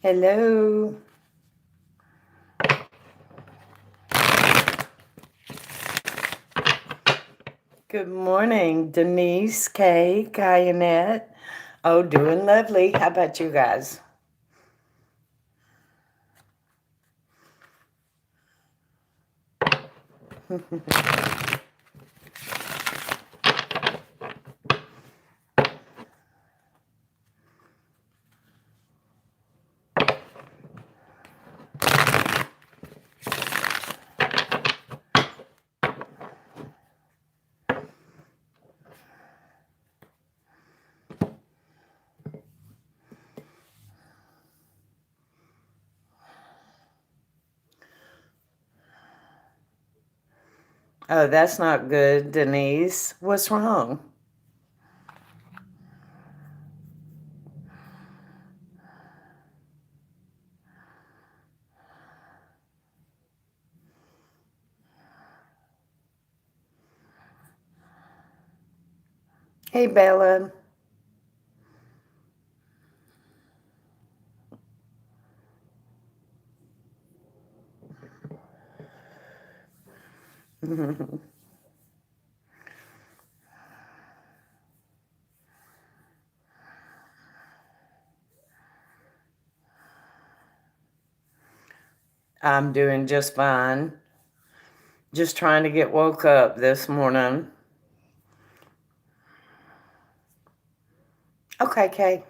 Hello. Good morning, Denise, Kay, Kyanette. Oh, doing lovely. How about you guys? Oh, that's not good, Denise. What's wrong? Hey, Bella. I'm doing just fine. Just trying to get woke up this morning. Okay, Kay.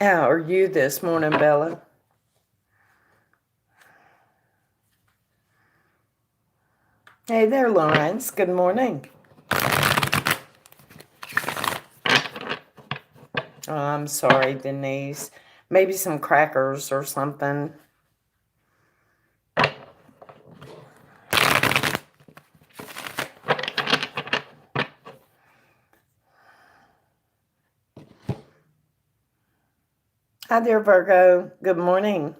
How are you this morning, Bella? Hey there, Lawrence. Good morning. Oh, I'm sorry, Denise. Maybe some crackers or something. Hi there, Virgo. Good morning.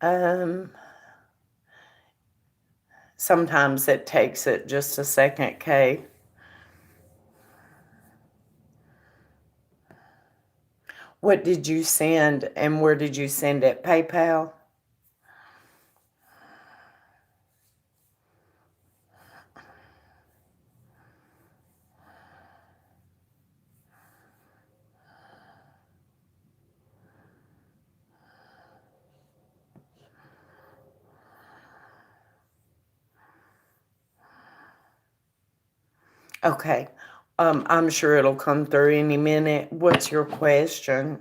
Um, Sometimes it takes it just a second, Kay. What did you send and where did you send it? PayPal? Okay. I'm sure it'll come through any minute. What's your question?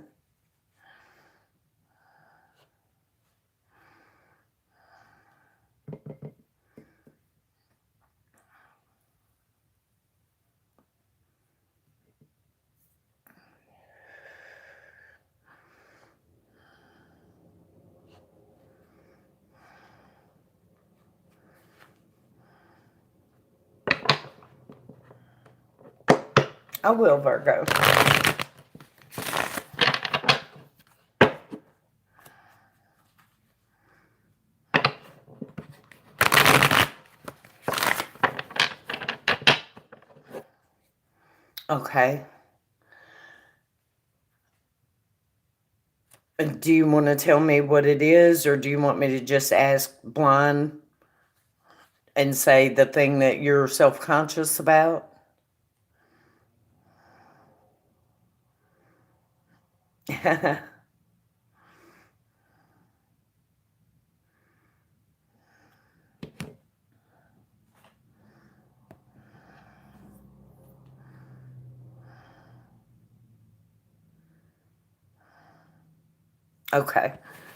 I will, Virgo. Okay. Do you want to tell me what it is, or do you want me to just ask blind and say the thing that you're self-conscious about? Okay.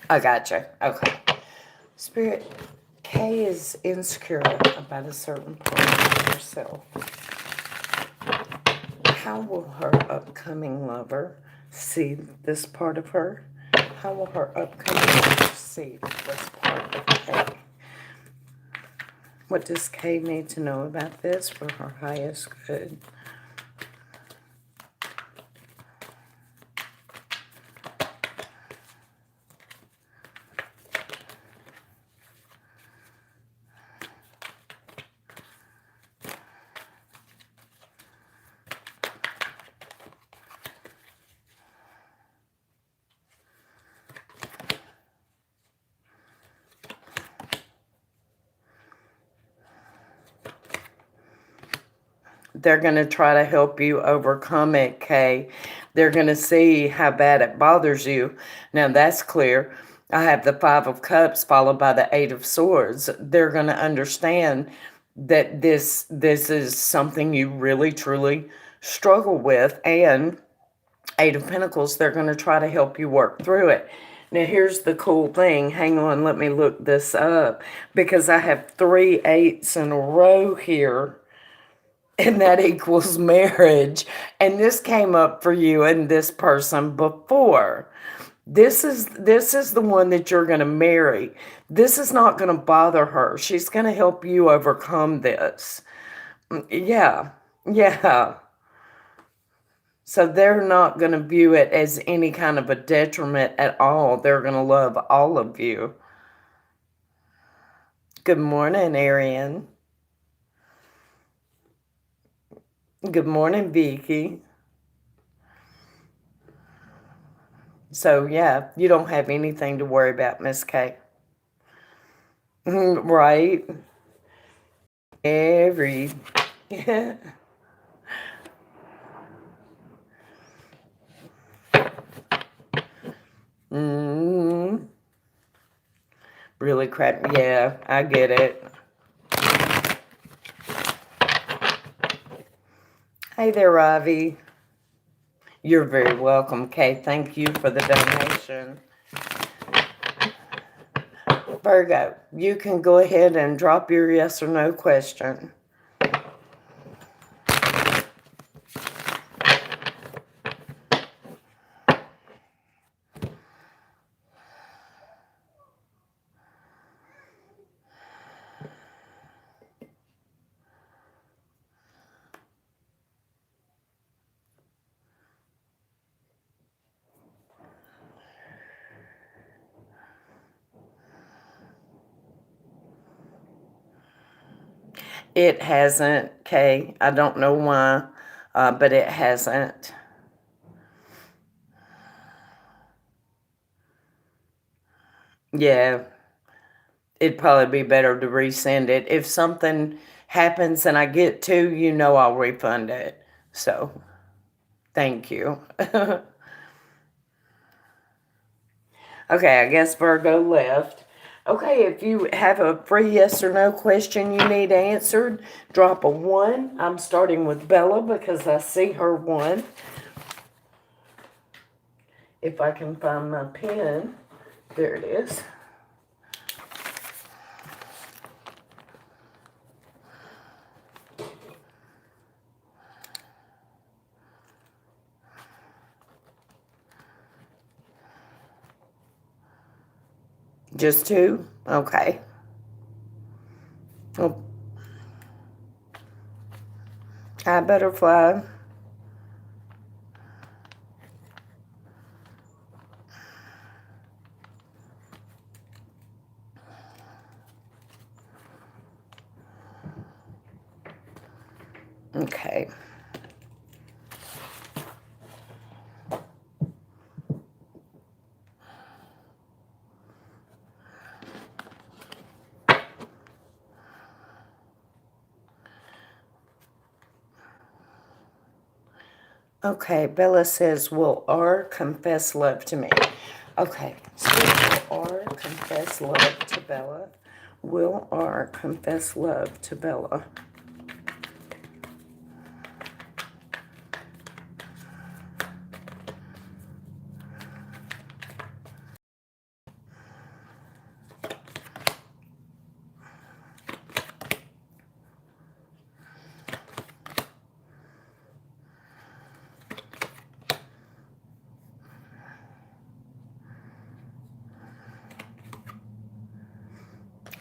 I gotcha. Okay. Spirit, Kay is insecure about a certain part of herself. How will her upcoming lover see this part of her? How will her upcoming lover see this part of Kay? What does Kay need to know about this for her highest good? They're going to try to help you overcome it, Kay. They're going to see how bad it bothers you. Now, that's clear. I have the Five of Cups followed by the Eight of Swords. They're going to understand that this is something you really, truly struggle with. And Eight of Pentacles, they're going to try to help you work through it. Now, here's the cool thing. Hang on, let me look this up. Because I have 3 8s in a row here. And that equals marriage. And this came up for you and this person before. This is the one that you're going to marry. This is not going to bother her. She's going to help you overcome this. Yeah. Yeah. So they're not going to view it as any kind of a detriment at all. They're going to love all of you. Good morning, Arian. Good morning, Vicky. So, yeah, you don't have anything to worry about, Miss K. Right? Every... Really crap. Yeah, I get it. Hey there, Ravi. You're very welcome, Kay. Thank you for the donation. Virgo, you can go ahead and drop your yes or no question. It hasn't, Kay. I don't know why, but it hasn't. Yeah, it'd probably be better to resend it. If something happens and I get to, you know I'll refund it. So, thank you. Okay, I guess Virgo left. Okay, if you have a free yes or no question you need answered, drop a 1. I'm starting with Bella because I see her 1. If I can find my pen. There it is. Just 2? Okay. Oh. Hi, butterfly. Okay. Okay, Bella says, will R confess love to me? Okay, so will R confess love to Bella? Will R confess love to Bella?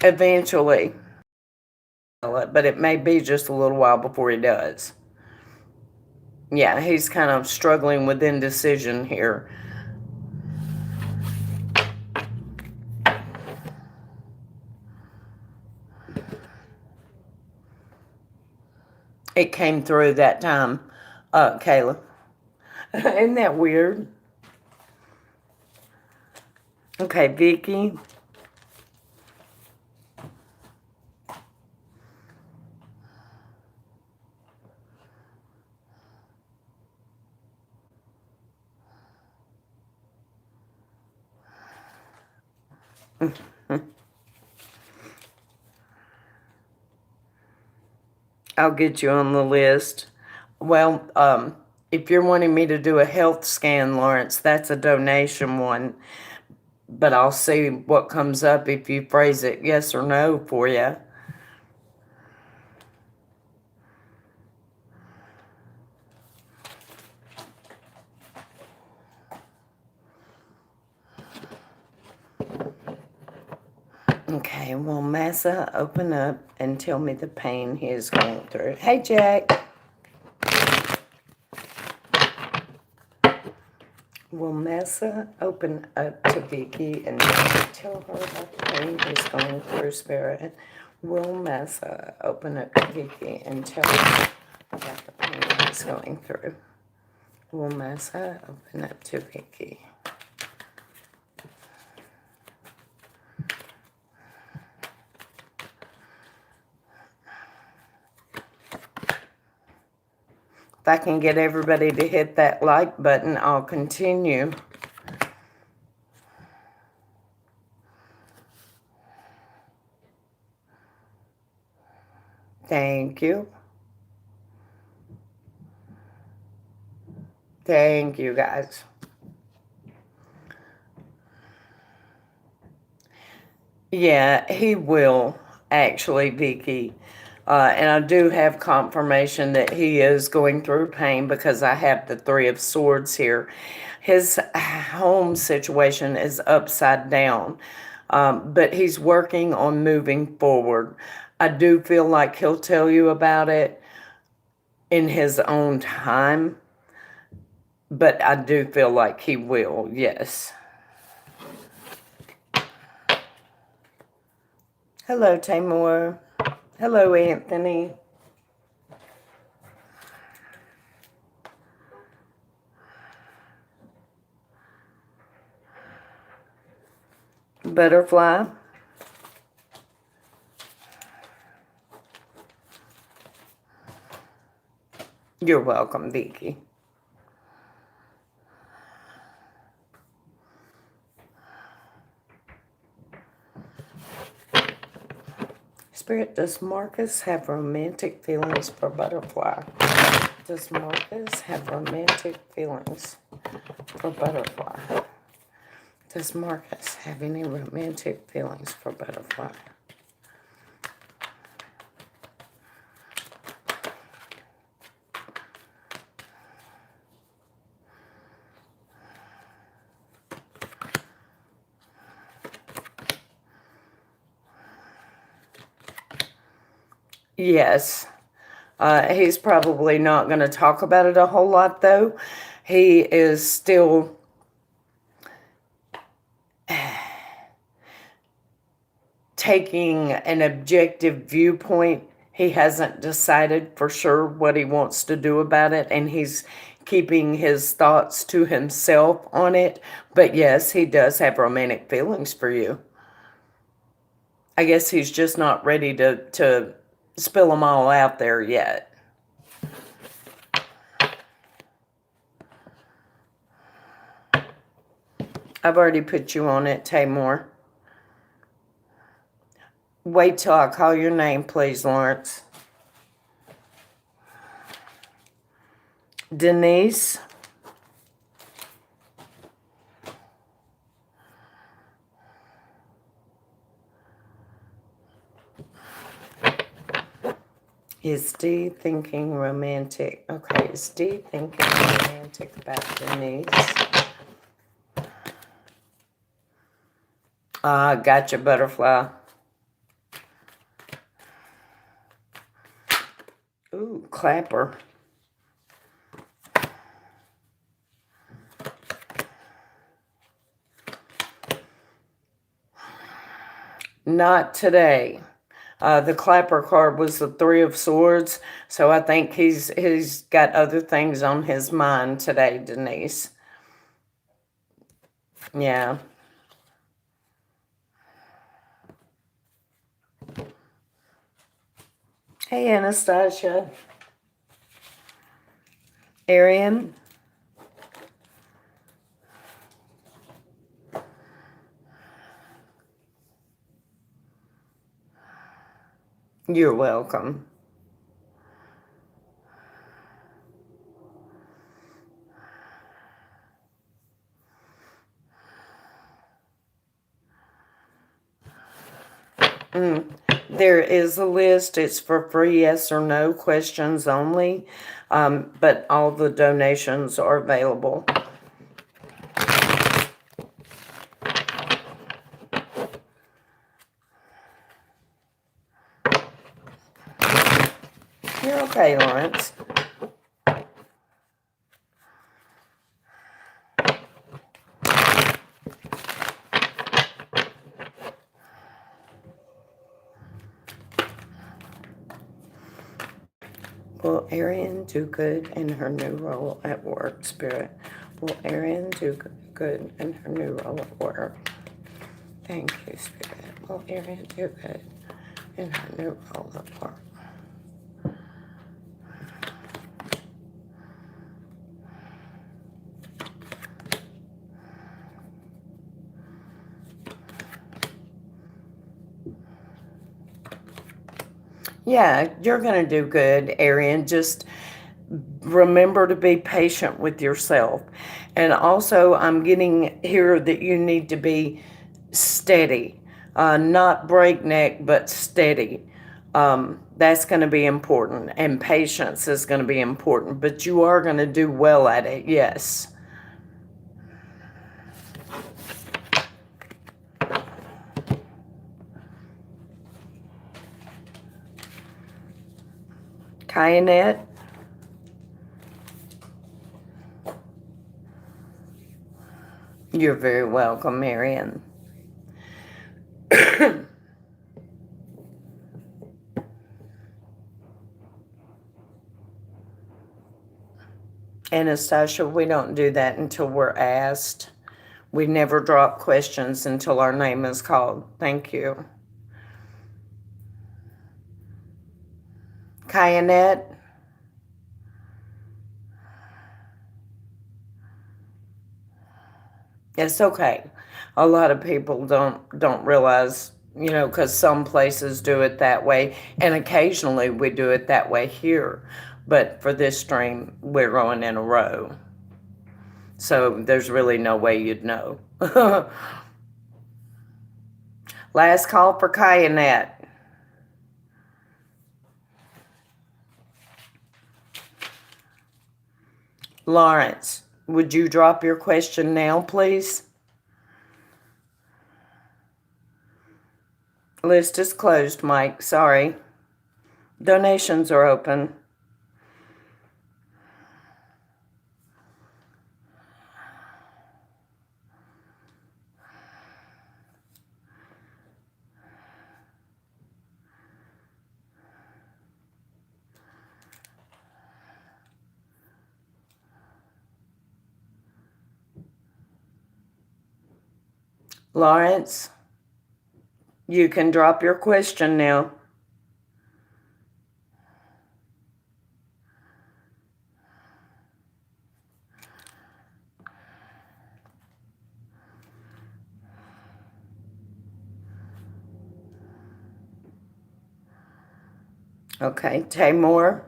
Eventually. But it may be just a little while before he does. Yeah, he's kind of struggling with indecision here. It came through that time, Kayla. Isn't that weird? Okay, Vicky. I'll get you on the list. Well, if you're wanting me to do a health scan, Lawrence, that's a donation one. But I'll see what comes up if you phrase it yes or no for you. Okay, well, Massa, open up and tell me the pain he is going through. Hey, Jack. Will Massa open up to Vicky and tell her about the pain he's going through, Spirit? Will Massa open up to Vicky and tell her about the pain he's going through? Will Massa open up to Vicky? If I can get everybody to hit that like button, I'll continue. Thank you. Thank you, guys. Yeah, he will, actually, Vicky. And I do have confirmation that he is going through pain because I have the Three of Swords here. His home situation is upside down, but he's working on moving forward. I do feel like he'll tell you about it in his own time, but I do feel like he will, yes. Hello, Tamor. Hello, Anthony. Butterfly. You're welcome, Vicky. Spirit, does Marcus have romantic feelings for Butterfly? Does Marcus have romantic feelings for Butterfly? Does Marcus have any romantic feelings for Butterfly? Yes. He's probably not going to talk about it a whole lot, though. He is still taking an objective viewpoint. He hasn't decided for sure what he wants to do about it, and he's keeping his thoughts to himself on it. But yes, he does have romantic feelings for you. I guess he's just not ready to spill them all out there yet. I've already put you on it, Tamor. Wait till I call your name, please, Lawrence. Denise. Is Dee thinking romantic? Okay, is Dee thinking romantic about Denise? Gotcha, Butterfly. Ooh, Clapper. Not today. The Clapper card was the Three of Swords, so I think he's got other things on his mind today, Denise. Yeah. Hey, Anastasia. Arian. You're welcome. There is a list. It's for free yes or no questions only, but all the donations are available. You're okay, Lawrence. Will Arian do good in her new role at work, Spirit? Will Arian do good in her new role at work? Thank you, Spirit. Will Arian do good in her new role at work? Yeah, you're going to do good, Arian. Just remember to be patient with yourself. And also, I'm getting here that you need to be steady, not breakneck, but steady. That's going to be important. And patience is going to be important. But you are going to do well at it, yes. Kyanette? You're very welcome, Marion. Anastasia, we don't do that until we're asked. We never drop questions until our name is called. Thank you. Kyanette? It's okay. A lot of people don't realize, because some places do it that way, and occasionally we do it that way here. But for this stream, we're going in a row. So there's really no way you'd know. Last call for Kyanette. Lawrence, would you drop your question now, please? List is closed, Mike. Sorry. Donations are open. Lawrence, you can drop your question now. Okay, Tamor.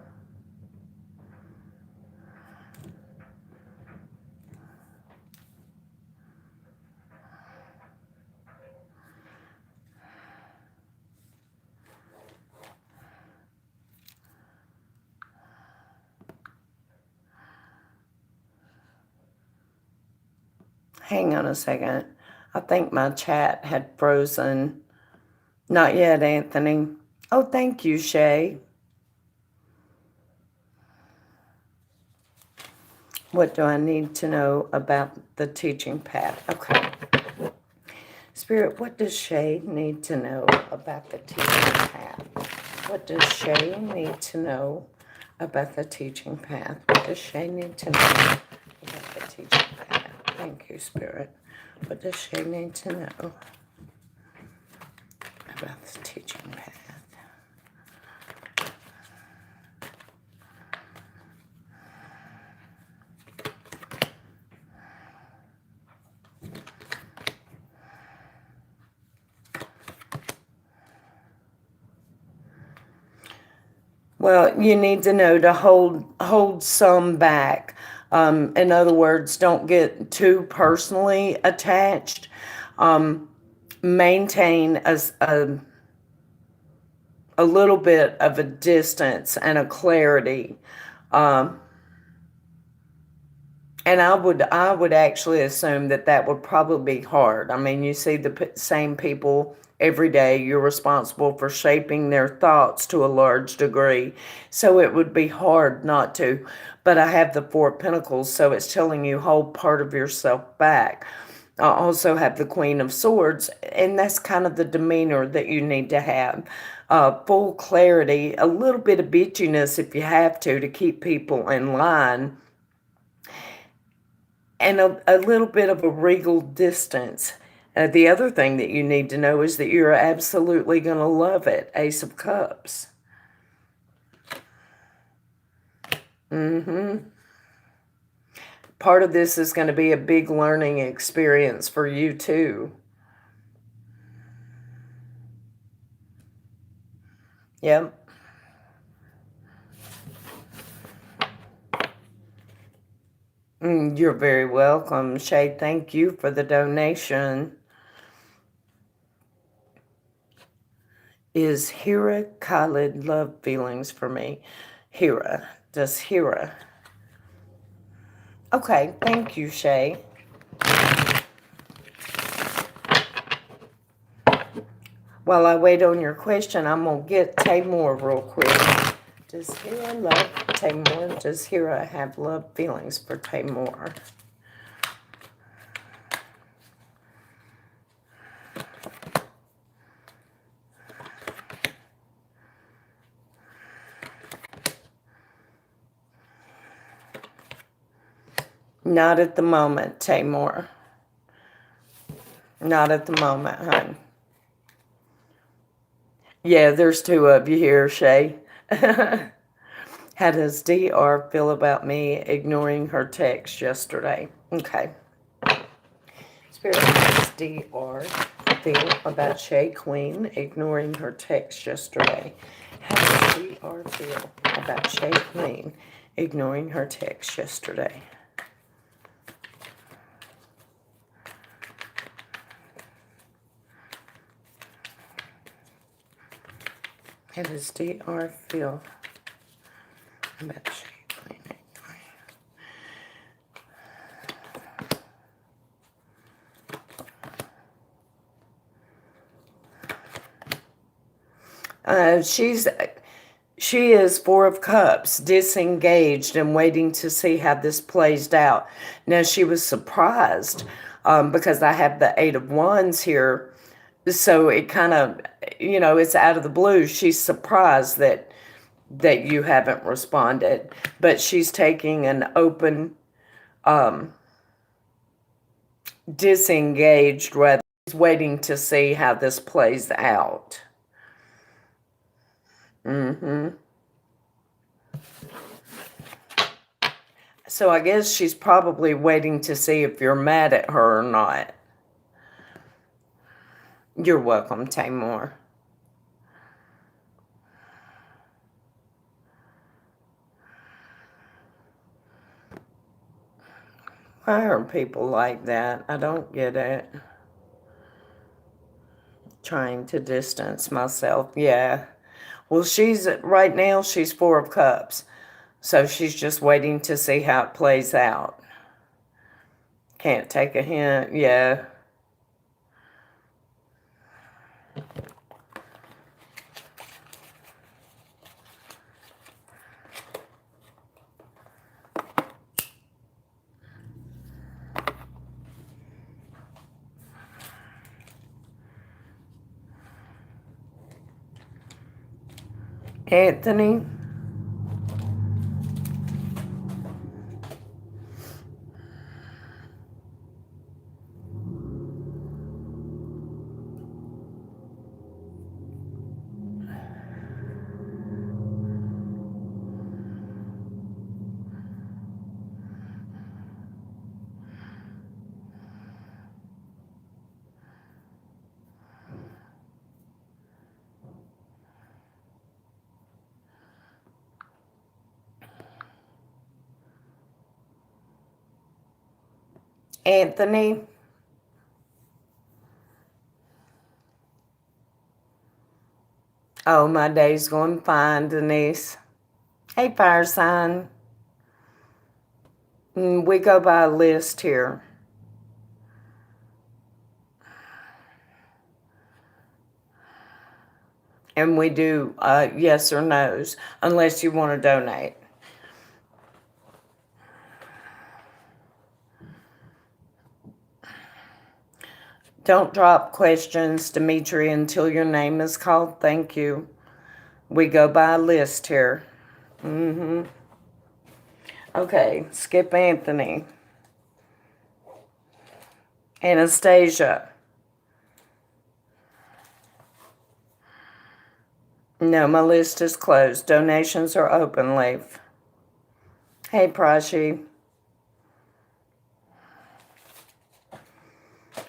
Hang on a second. I think my chat had frozen. Not yet, Anthony. Oh, thank you, Shay. What do I need to know about the teaching path? Okay. Spirit, what does Shay need to know about the teaching path? What does Shay need to know about the teaching path? What does Shay need to know about the teaching path? Thank you, Spirit. What does Shay need to know about the teaching path? Well, you need to know to hold some back. In other words, don't get too personally attached. Um, Maintain a little bit of a distance and a clarity. Um, and I would actually assume that that would probably be hard. I mean, you see the same people every day. You're responsible for shaping their thoughts to a large degree. So it would be hard not to. But I have the Four of Pentacles, so it's telling you hold part of yourself back. I also have the Queen of Swords, and that's kind of the demeanor that you need to have. Full clarity, a little bit of bitchiness if you have to keep people in line, and a little bit of a regal distance. The other thing that you need to know is that you're absolutely going to love it. Ace of Cups. Part of this is going to be a big learning experience for you too. Yep. You're very welcome, Shay. Thank you for the donation. Is Hira Khalid love feelings for me? Hira. Does Hira? Okay, thank you, Shay. While I wait on your question, I'm going to get Tamor real quick. Does Hira love Tamor? Does Hira have love feelings for Tamor? Not at the moment, Tamor. Not at the moment, hon. Yeah, there's two of you here, Shay. How does DR feel about me ignoring her text yesterday? Okay. Spirit, how does DR feel about Shay Queen ignoring her text yesterday? How does DR feel about Shay Queen ignoring her text yesterday? How does DR feel about Shay Queen ignoring? She is Four of Cups, disengaged and waiting to see how this plays out. Now, she was surprised because I have the Eight of Wands here. So it kind of, it's out of the blue. She's surprised that you haven't responded. But she's taking an open, disengaged, rather. She's waiting to see how this plays out. So I guess she's probably waiting to see if you're mad at her or not. You're welcome, Tamor. Why are people like that? I don't get it. Trying to distance myself. Yeah. Well, right now, she's Four of Cups. So she's just waiting to see how it plays out. Can't take a hint. Yeah. Anthony? Anthony. Oh, my day's going fine, Denise. Hey, fire sign. We go by a list here. And we do yes or no's, unless you want to donate. Don't drop questions, Dimitri, until your name is called. Thank you. We go by a list here. Okay, skip Anthony. Anastasia. No, my list is closed. Donations are open, Leif. Hey, Prashi.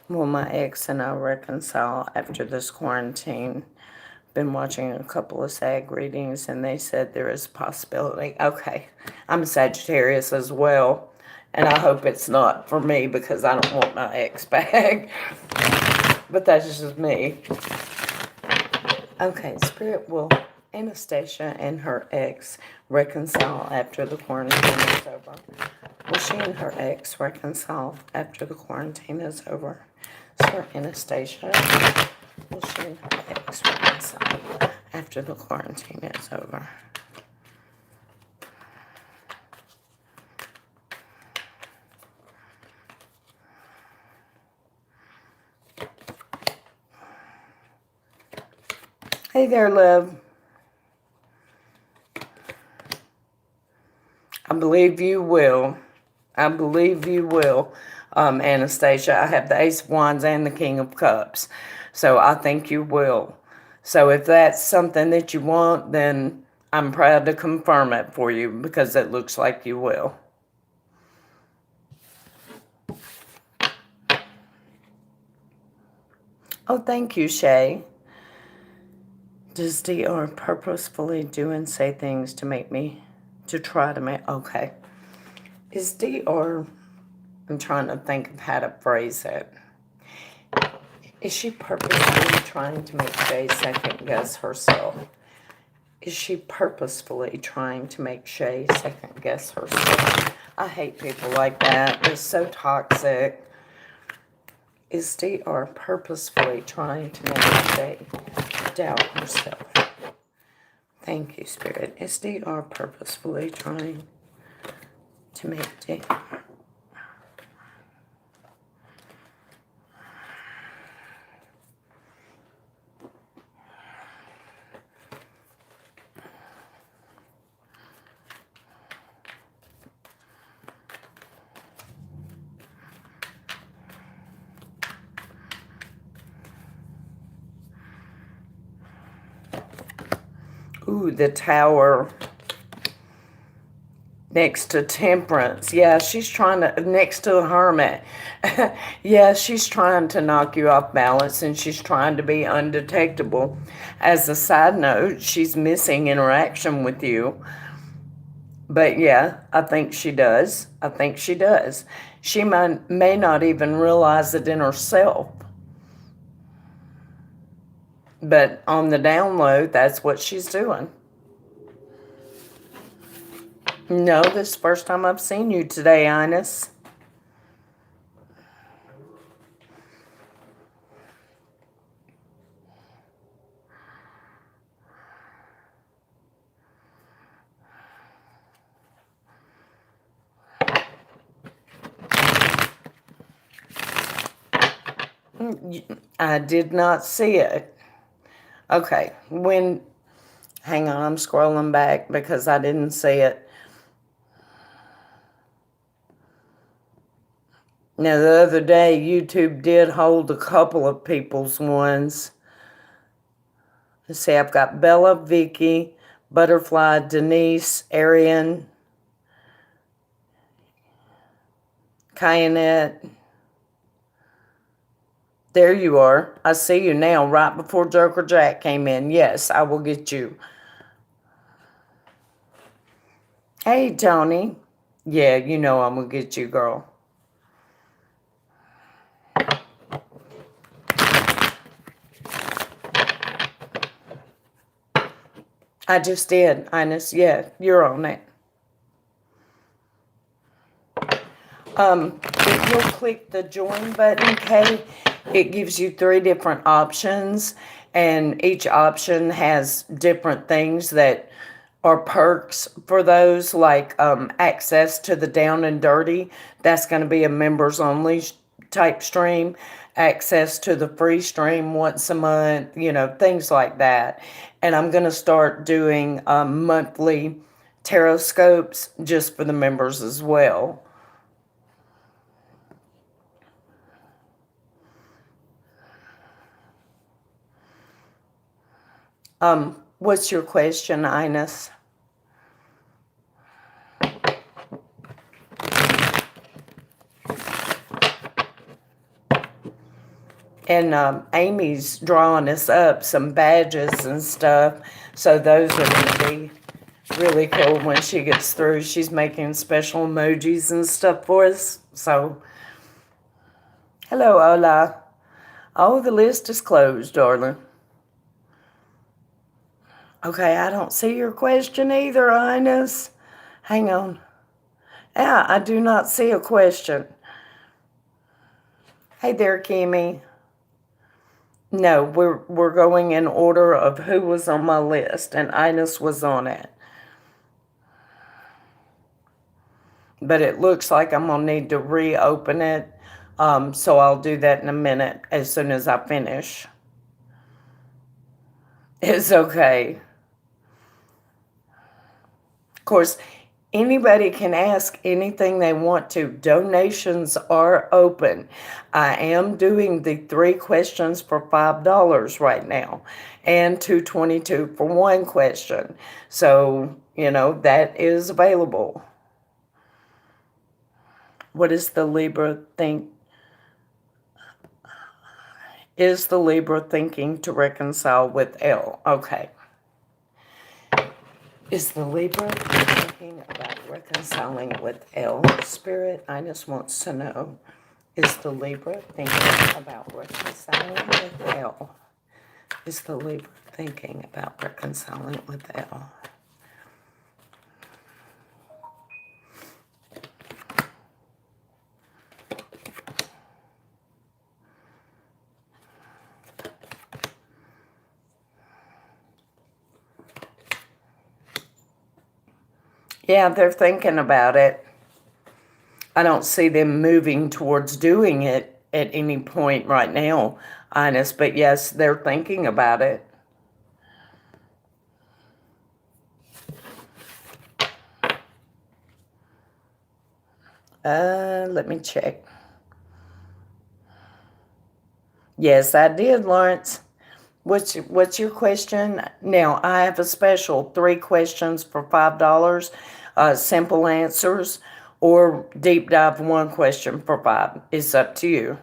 Will my ex and I reconcile after this quarantine? Been watching a couple of SAG readings and they said there is a possibility. Okay, I'm a Sagittarius as well, and I hope it's not for me because I don't want my ex back. But that's just me. Okay, Spirit will Anastasia and her ex reconcile after the quarantine is over. Will she and her ex reconcile after the quarantine is over? So Anastasia, will she and her ex reconcile after the quarantine is over? Hey there, love. I believe you will. I believe you will, Anastasia. I have the Ace of Wands and the King of Cups. So I think you will. So if that's something that you want, then I'm proud to confirm it for you because it looks like you will. Oh, thank you, Shay. Does DR purposefully do and say things to make me, to try to make, okay. Is DR, I'm trying to think of how to phrase it. Is she purposefully trying to make Shay second guess herself? Is she purposefully trying to make Shay second guess herself? I hate people like that. They're so toxic. Is DR purposefully trying to make Shay doubt herself? Thank you, Spirit. Is DR purposefully trying to make DR? Ooh, the Tower next to Temperance. Yeah, she's trying to, next to the Hermit. Yeah, she's trying to knock you off balance and she's trying to be undetectable. As a side note, she's missing interaction with you. But yeah, I think she does. I think she does. She may not even realize it in herself. But on the download, that's what she's doing. No, this is the first time I've seen you today, Ines. I did not see it. Okay, hang on, I'm scrolling back because I didn't see it. Now, the other day, YouTube did hold a couple of people's ones. Let's see, I've got Bella, Vicky, Butterfly, Denise, Arian, Kyanette. There you are. I see you now, right before Joker Jack came in. Yes, I will get you. Hey, Tony. Yeah, you know I'm going to get you, girl. I just did, Ines. Yeah, you're on it. If you'll click the join button, Kay, it gives you 3 different options, and each option has different things that are perks for those, like access to the down and dirty. That's going to be a members only type stream. Access to the free stream once a month, things like that. And I'm going to start doing monthly tarot scopes just for the members as well. What's your question, Ines? And Amy's drawing us up some badges and stuff, so those are going to be really cool when she gets through. She's making special emojis and stuff for us. So, hello, Ola. Oh, the list is closed, darling. Okay, I don't see your question either, Ines. Hang on. Yeah, I do not see a question. Hey there, Kimmy. No, we're going in order of who was on my list, and Ines was on it. But it looks like I'm going to need to reopen it, so I'll do that in a minute as soon as I finish. It's okay. Of course, anybody can ask anything they want to. Donations are open. I am doing the 3 questions for $5 right now, and $2.22 for 1 question. So, that is available. What is the Libra think? Is the Libra thinking to reconcile with L? Okay. Is the Libra thinking about reconciling with L? Spirit, Ines wants to know. Is the Libra thinking about reconciling with L? Is the Libra thinking about reconciling with L? Yeah, they're thinking about it. I don't see them moving towards doing it at any point right now, Ines, but yes, they're thinking about it. Let me check. Yes, I did, Lawrence. What's your question? Now, I have a special 3 questions for $5, simple answers, or deep dive 1 question for $5. It's up to you.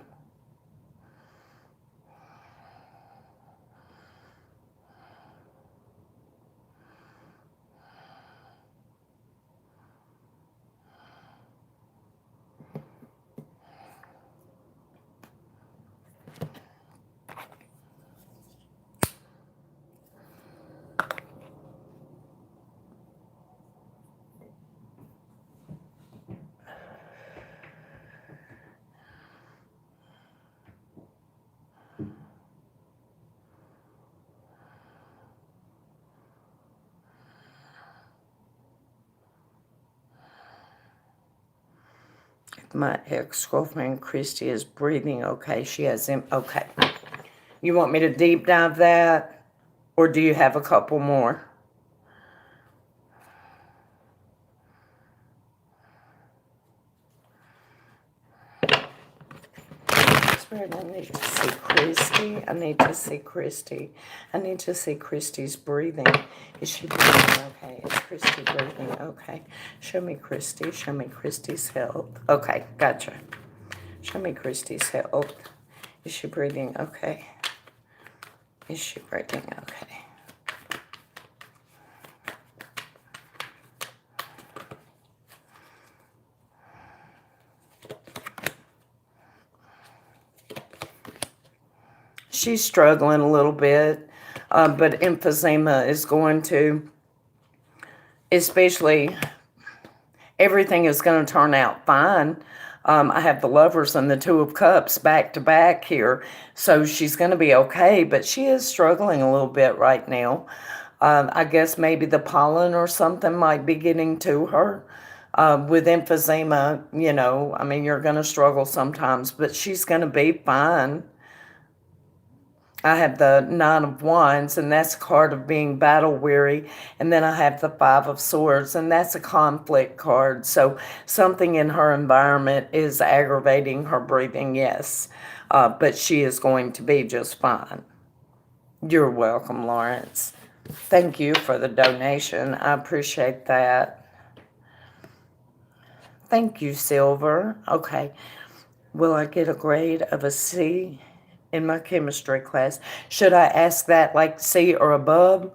My ex-girlfriend Christy is breathing okay. She has him. Okay. You want me to deep dive that? Or do you have a couple more? Spirit, I need to see Christy. I need to see Christy. I need to see Christy's breathing. Is she breathing okay? Is Christy breathing okay? Show me Christy. Show me Christy's health. Okay, gotcha. Show me Christy's health. Is she breathing okay? Is she breathing okay? She's struggling a little bit. But emphysema is going to, especially, everything is going to turn out fine. I have the Lovers and the Two of Cups back to back here, so she's going to be okay, but she is struggling a little bit right now. I guess maybe the pollen or something might be getting to her. With emphysema, I mean, you're going to struggle sometimes, but she's going to be fine. I have the Nine of Wands, and that's a card of being battle weary. And then I have the Five of Swords, and that's a conflict card. So something in her environment is aggravating her breathing, yes. But she is going to be just fine. You're welcome, Lawrence. Thank you for the donation. I appreciate that. Thank you, Silver. Okay. Will I get a grade of a C in my chemistry class? Should I ask that like C or above?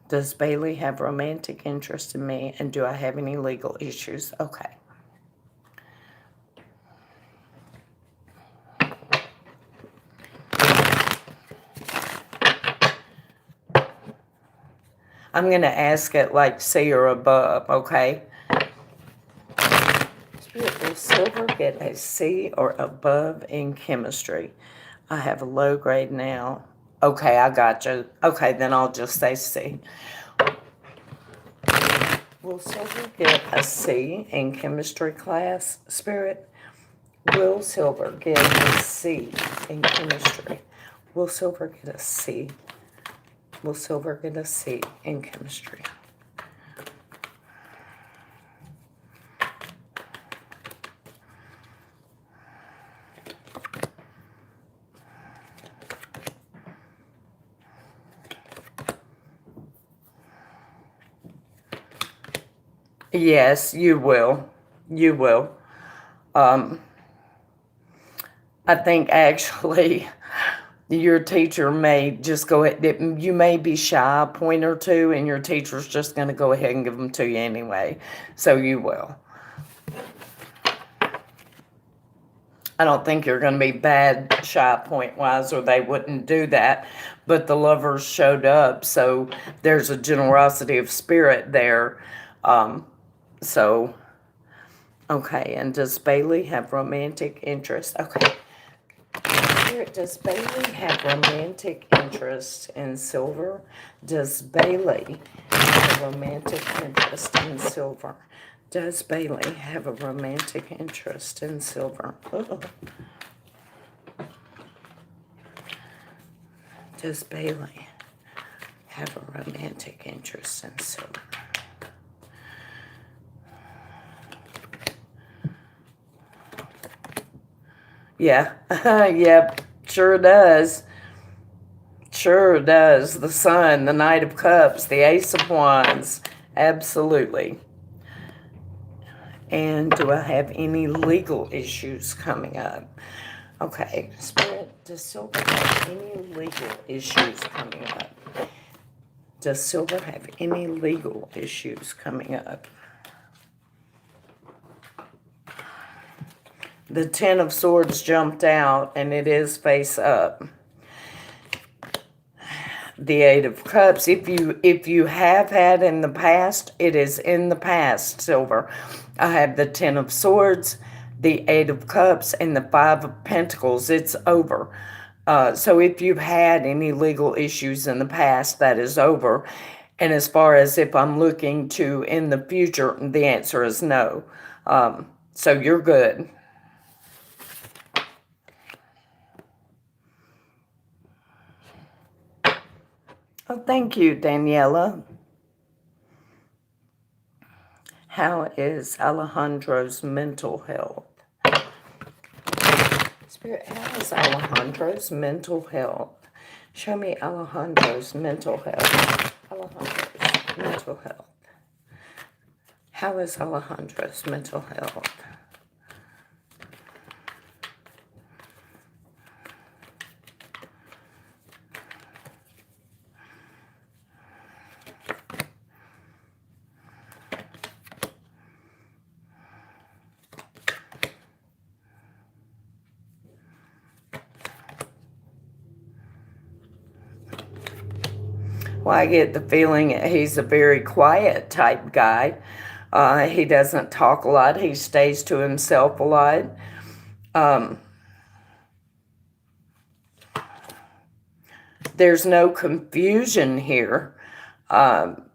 Does Bailey have romantic interest in me, and do I have any legal issues? Okay. I'm going to ask it like C or above, okay? Will Silver get a C or above in chemistry? I have a low grade now. Okay, I got you. Okay, then I'll just say C. Will Silver get a C in chemistry class, Spirit? Will Silver get a C in chemistry? Will Silver get a C? Will Silver get a C in chemistry? Yes, you will. You will. I think actually your teacher may just go ahead. You may be shy a point or two, and your teacher's just going to go ahead and give them to you anyway. So you will. I don't think you're going to be bad shy point wise, or they wouldn't do that. But the Lovers showed up, so there's a generosity of spirit there. So, okay. And does Bailey have romantic interest? Okay. Does Bailey have romantic interest in Silver? Does Bailey have a romantic interest in Silver? Does Bailey have a romantic interest in Silver? Uh-oh. Does Bailey have a romantic interest in Silver? Yeah, yep, sure does. Sure does. The Sun, the Knight of Cups, the Ace of Wands. Absolutely. And do I have any legal issues coming up? Okay, Spirit, does Silver have any legal issues coming up? Does Silver have any legal issues coming up? The Ten of Swords jumped out, and it is face up. The Eight of Cups, if you have had in the past, it is in the past, Silver. I have the Ten of Swords, the Eight of Cups, and the Five of Pentacles. It's over. So if you've had any legal issues in the past, that is over. And as far as if I'm looking to in the future, the answer is no. So you're good. Oh, thank you, Daniela. How is Alejandro's mental health? Spirit, how is Alejandro's mental health? Show me Alejandro's mental health. Alejandro's mental health. How is Alejandro's mental health? Well, I get the feeling that he's a very quiet type guy. He doesn't talk a lot. He stays to himself a lot. Um, there's no confusion here. Um,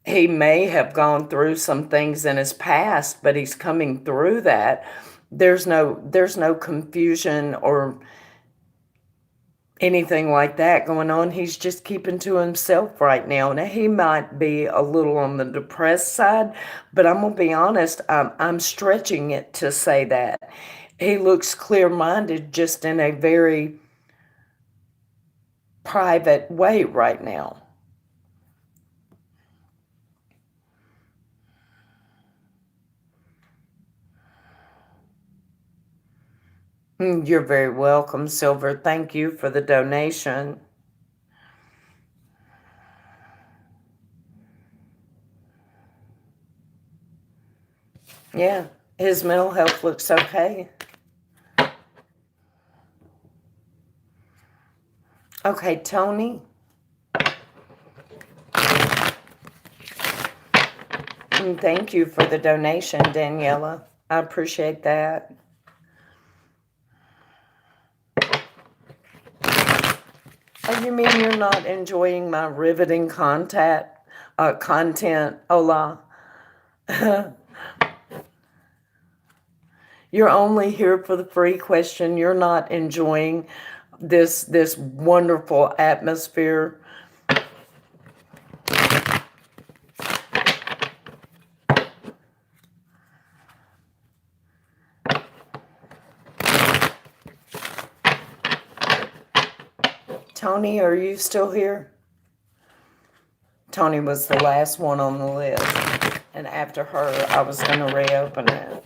he may have gone through some things in his past, but he's coming through that. There's no confusion or anything like that going on. He's just keeping to himself right now. Now, he might be a little on the depressed side, but I'm going to be honest, I'm stretching it to say that. He looks clear-minded, just in a very private way right now. You're very welcome, Silver. Thank you for the donation. Yeah, his mental health looks okay. Okay, Tony. Thank you for the donation, Daniela. I appreciate that. Oh, you mean you're not enjoying my riveting content, Ola? You're only here for the free question. You're not enjoying this wonderful atmosphere. Tony, are you still here? Tony was the last one on the list. And after her, I was going to reopen it.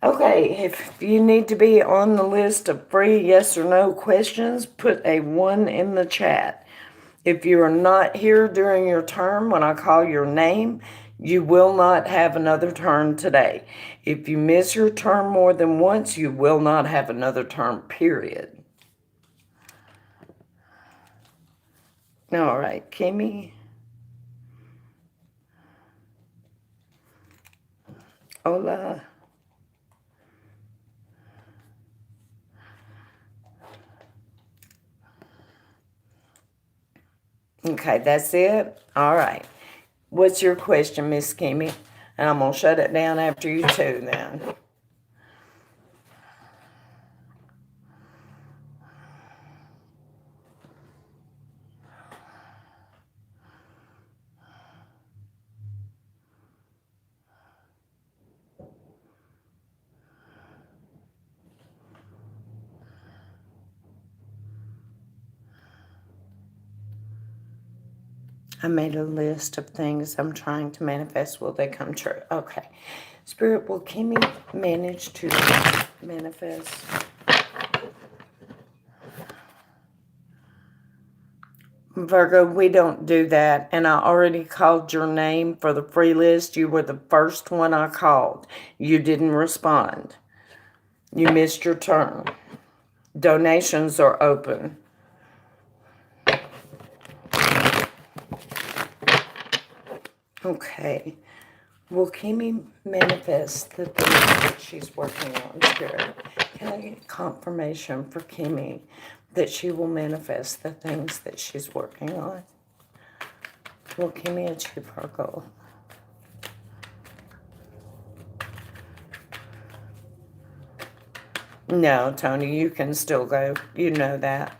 Okay, if you need to be on the list of free yes or no questions, put a 1 in the chat. If you are not here during your turn when I call your name, you will not have another turn today. If you miss your turn more than once, you will not have another turn, period. All right, Kimmy. Hola. Okay, that's it? All right. What's your question, Miss Kimmy? And I'm going to shut it down after you too then. I made a list of things I'm trying to manifest. Will they come true? Okay. Spirit, will Kimmy manage to manifest? Virgo, we don't do that. And I already called your name for the free list. You were the first one I called. You didn't respond. You missed your turn. Donations are open. Okay. Will Kimmy manifest the things that she's working on, Spirit? Can I get confirmation for Kimmy that she will manifest the things that she's working on? Will Kimmy achieve her goal? No, Tony, you can still go. You know that.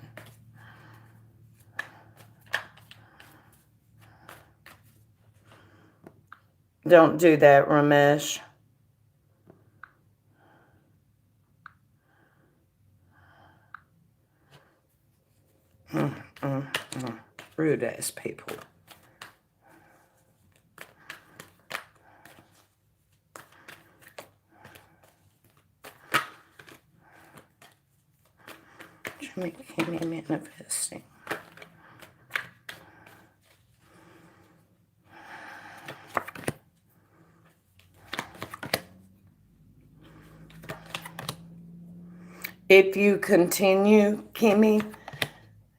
Don't do that, Ramesh. Rude ass people. Kimmy manifesting. If you continue, Kimmy,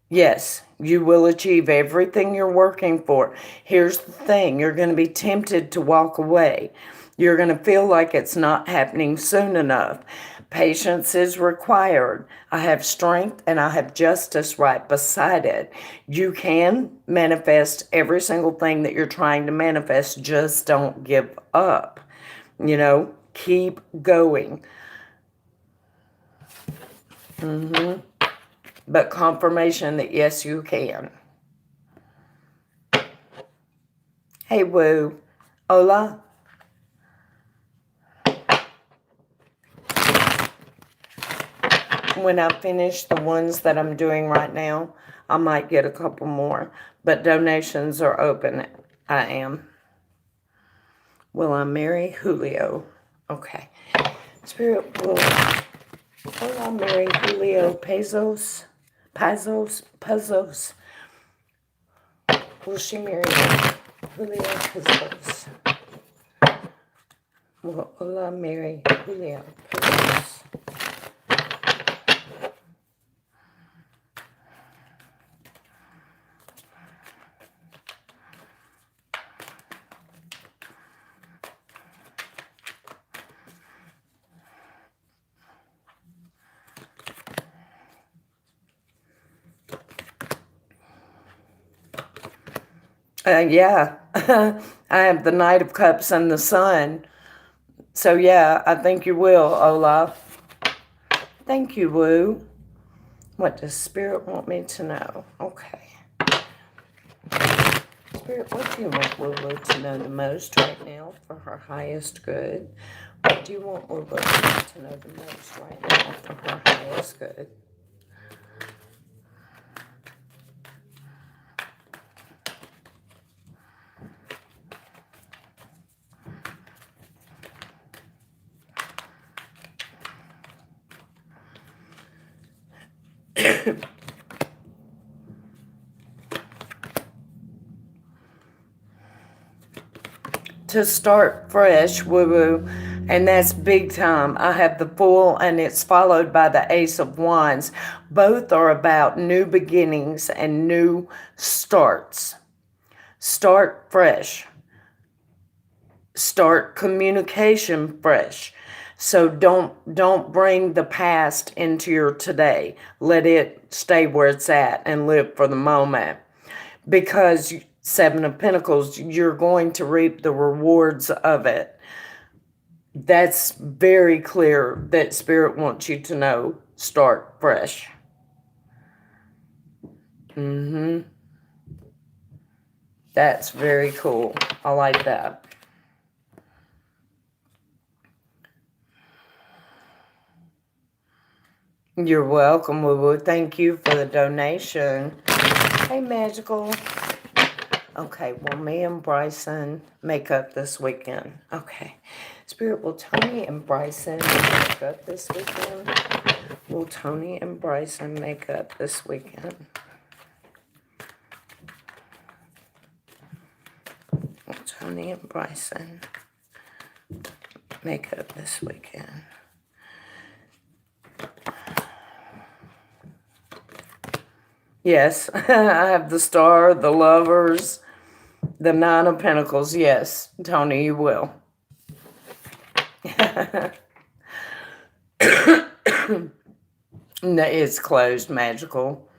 yes, you will achieve everything you're working for. Here's the thing, you're going to be tempted to walk away. You're going to feel like it's not happening soon enough. Patience is required. I have strength and I have justice right beside it. You can manifest every single thing that you're trying to manifest. Just don't give up. Keep going. But confirmation that yes, you can. Hey, Woo. Hola. When I finish the ones that I'm doing right now, I might get a couple more. But donations are open. I am. Will I marry Julio? Okay. Spirit will I marry Julio Pazos? Will she marry Julio Pazos? Will I marry Julio Pazos? Yeah. I have the Knight of Cups and the Sun. So, yeah, I think you will, Olaf. Thank you, Woo. What does Spirit want me to know? Okay. Spirit, what do you want Woo to know the most right now for her highest good? What do you want Woo to know the most right now for her highest good? To start fresh, woo-woo, and that's big time. I have the Fool, and it's followed by the Ace of Wands. Both are about new beginnings and new starts. Start fresh. Start communication fresh. So don't bring the past into your today. Let it stay where it's at and live for the moment. Because Seven of Pentacles, you're going to reap the rewards of it. That's very clear that Spirit wants you to know. Start fresh. That's very cool. I like that. You're welcome, Woo Woo. Thank you for the donation. Hey, Magical. Okay, well, me and Bryson make up this weekend. Okay. Spirit, will Tony and Bryson make up this weekend? Will Tony and Bryson make up this weekend? Will Tony and Bryson make up this weekend? Yes, I have the Star, the Lovers, the Nine of Pentacles. Yes, Tony, you will. It's closed, Magical.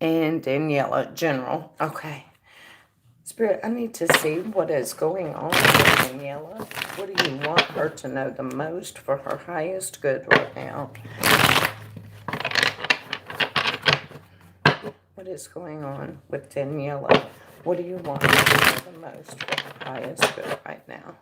And Daniela, General. Okay. Spirit, I need to see what is going on with Daniela. What do you want her to know the most for her highest good right now? What is going on with Daniela? What do you want her to know the most for her highest good right now?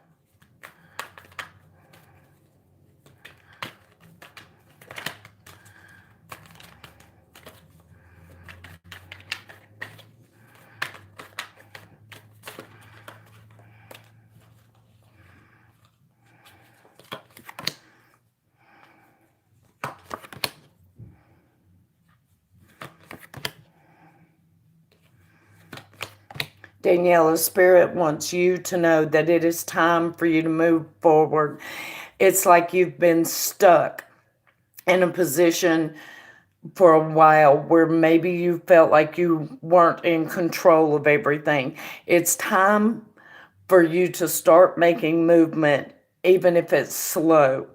Daniela's Spirit wants you to know that it is time for you to move forward. It's like you've been stuck. in a position for a while where maybe you felt like you weren't in control of everything. It's time for you to start making movement, even if it's slow.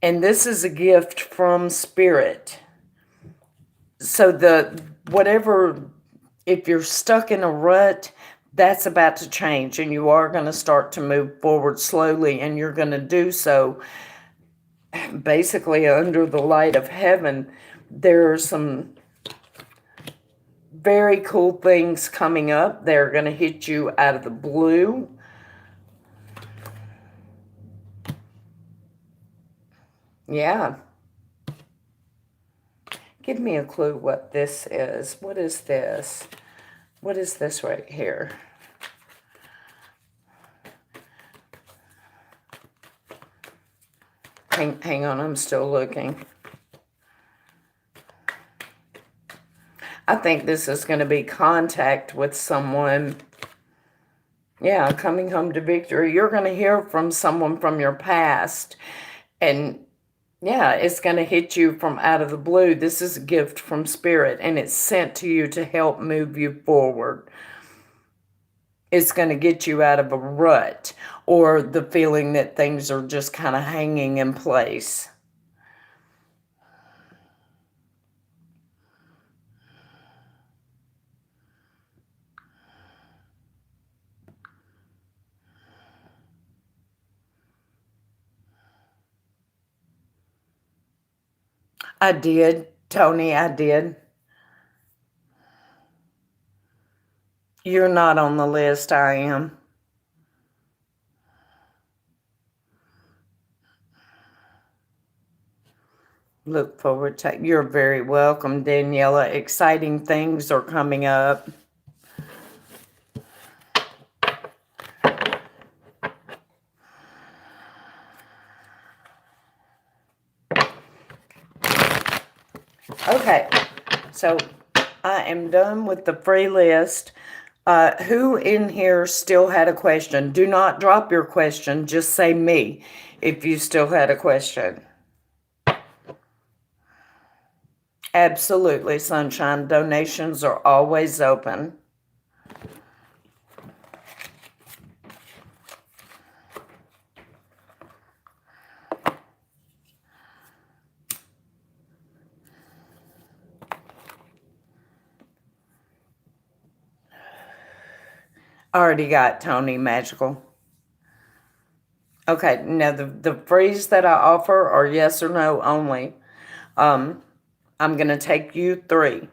And this is a gift from Spirit. So whatever, if you're stuck in a rut, that's about to change, and you are going to start to move forward slowly, and you're going to do so basically under the light of heaven. There are some very cool things coming up. They're going to hit you out of the blue. Yeah. Give me a clue what this is. What is this? What is this right here? Hang on, I'm still looking. I think this is going to be contact with someone. Yeah, coming home to victory. You're going to hear from someone from your past. And yeah, it's going to hit you from out of the blue. This is a gift from Spirit, and it's sent to you to help move you forward. It's going to get you out of a rut or the feeling that things are just kind of hanging in place. I did, Tony, I did. You're not on the list, I am. Look forward to. You're very welcome, Daniela. Exciting things are coming up. Okay, so I am done with the free list. Who in here still had a question? Do not drop your question. Just say me if you still had a question. Absolutely, Sunshine. Donations are always open. Already got Tony Magical. Okay, now the frees that I offer are yes or no only. I'm going to take you 3.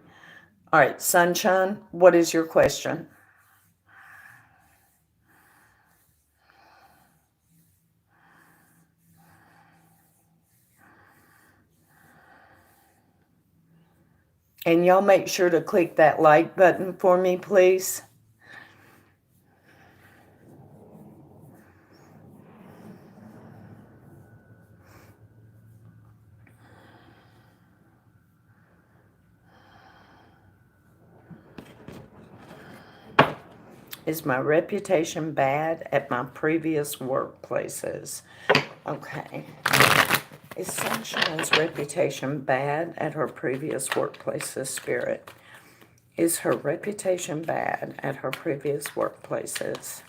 All right, Sunshine, what is your question? And y'all make sure to click that like button for me, please. Is my reputation bad at my previous workplaces? Okay. Is Sunshine's reputation bad at her previous workplaces, Spirit? Is her reputation bad at her previous workplaces?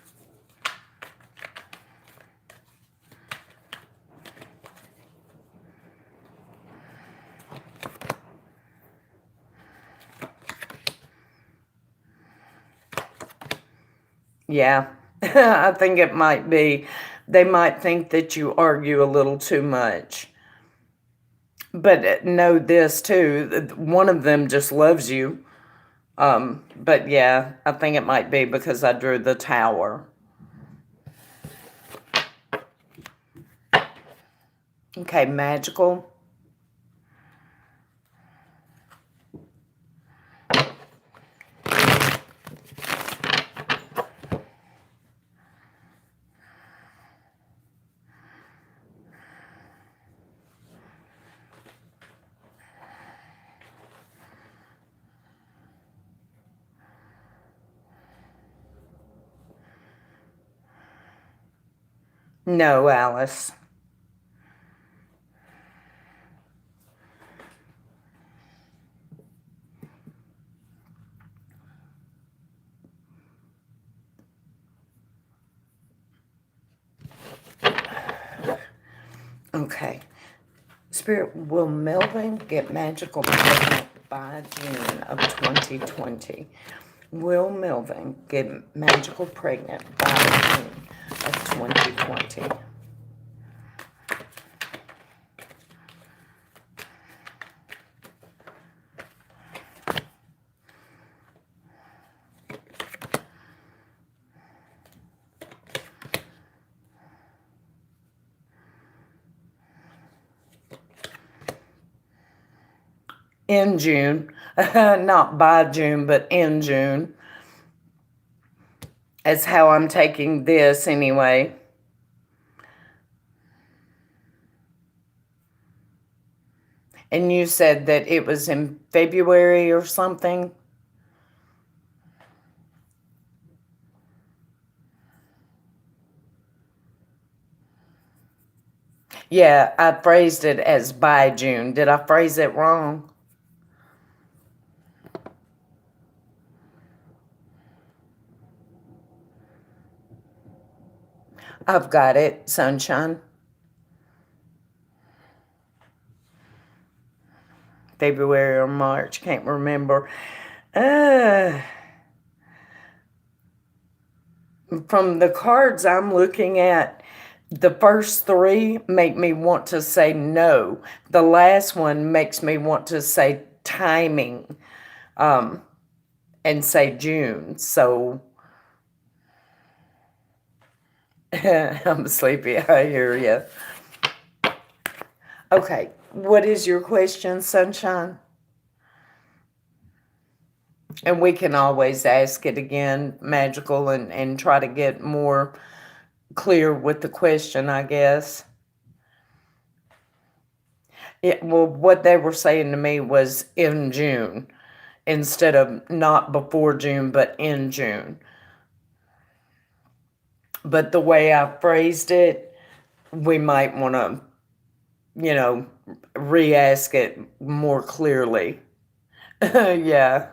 Yeah, I think it might be. They might think that you argue a little too much. But know this too, one of them just loves you. But yeah, I think it might be because I drew the Tower. Okay, Magical. No, Alice. Okay. Spirit, will Melvin get magical pregnant by June of 2020? Will Melvin get magical pregnant by June of 2020? In June. Not by June, but in June. That's how I'm taking this anyway. And you said that it was in February or something? Yeah, I phrased it as by June. Did I phrase it wrong? I've got it, sunshine. February or March, can't remember. From the cards I'm looking at, the first three make me want to say no. The last one makes me want to say timing, and say June. So I'm sleepy. I hear you. Okay, what is your question, sunshine? And we can always ask it again, magical, and try to get more clear with the question, I guess. Well, what they were saying to me was in June instead of not before June, but in June. But the way I phrased it, we might want to, re-ask it more clearly. Yeah.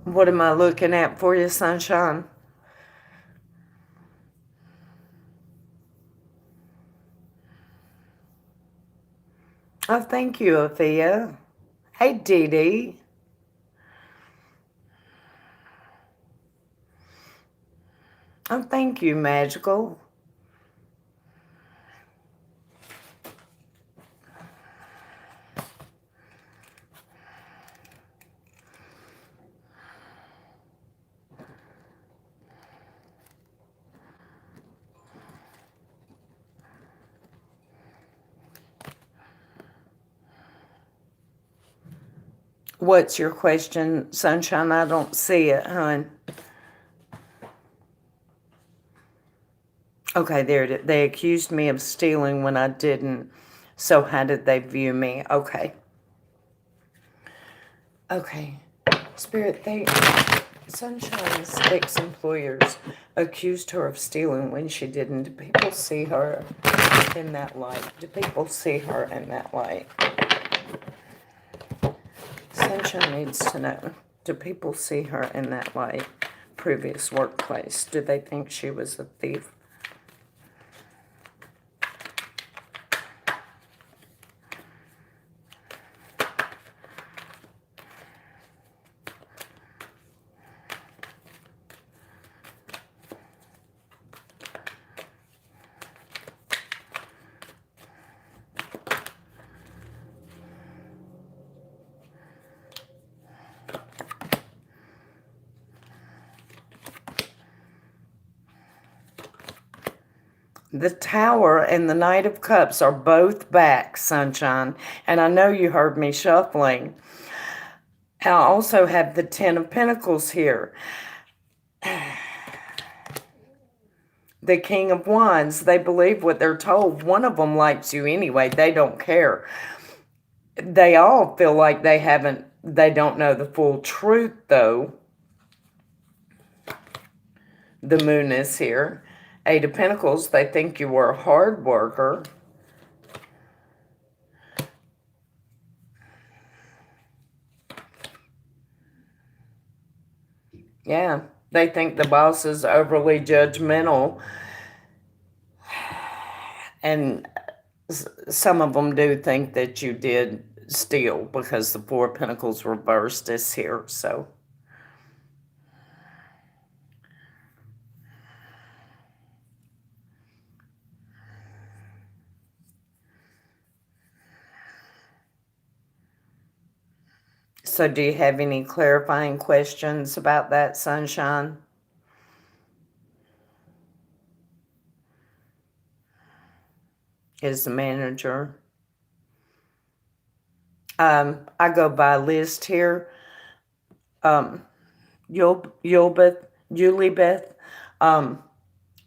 What am I looking at for you, sunshine? Oh, thank you, Athea. Hey, Dee Dee. Oh, thank you, Magical. What's your question, sunshine? I don't see it, hon. Okay, there it is. They accused me of stealing when I didn't. So how did they view me? Okay. Okay. Spirit, Sunshine's ex-employers accused her of stealing when she didn't. Do people see her in that light? Do people see her in that light? Sunshine needs to know. Do people see her in that light? Previous workplace. Do they think she was a thief? The Tower and the Knight of Cups are both back, sunshine. And I know you heard me shuffling. I also have the Ten of Pentacles here. The King of Wands. They believe what they're told. One of them likes you anyway. They don't care. They all feel like they don't know the full truth, though. The Moon is here. Eight of Pentacles. They think you were a hard worker. Yeah. They think the boss is overly judgmental, and some of them do think that you did steal because the Four of Pentacles reversed is here. So do you have any clarifying questions about that, Sunshine? Is the manager. I go by list here. Yulibeth, and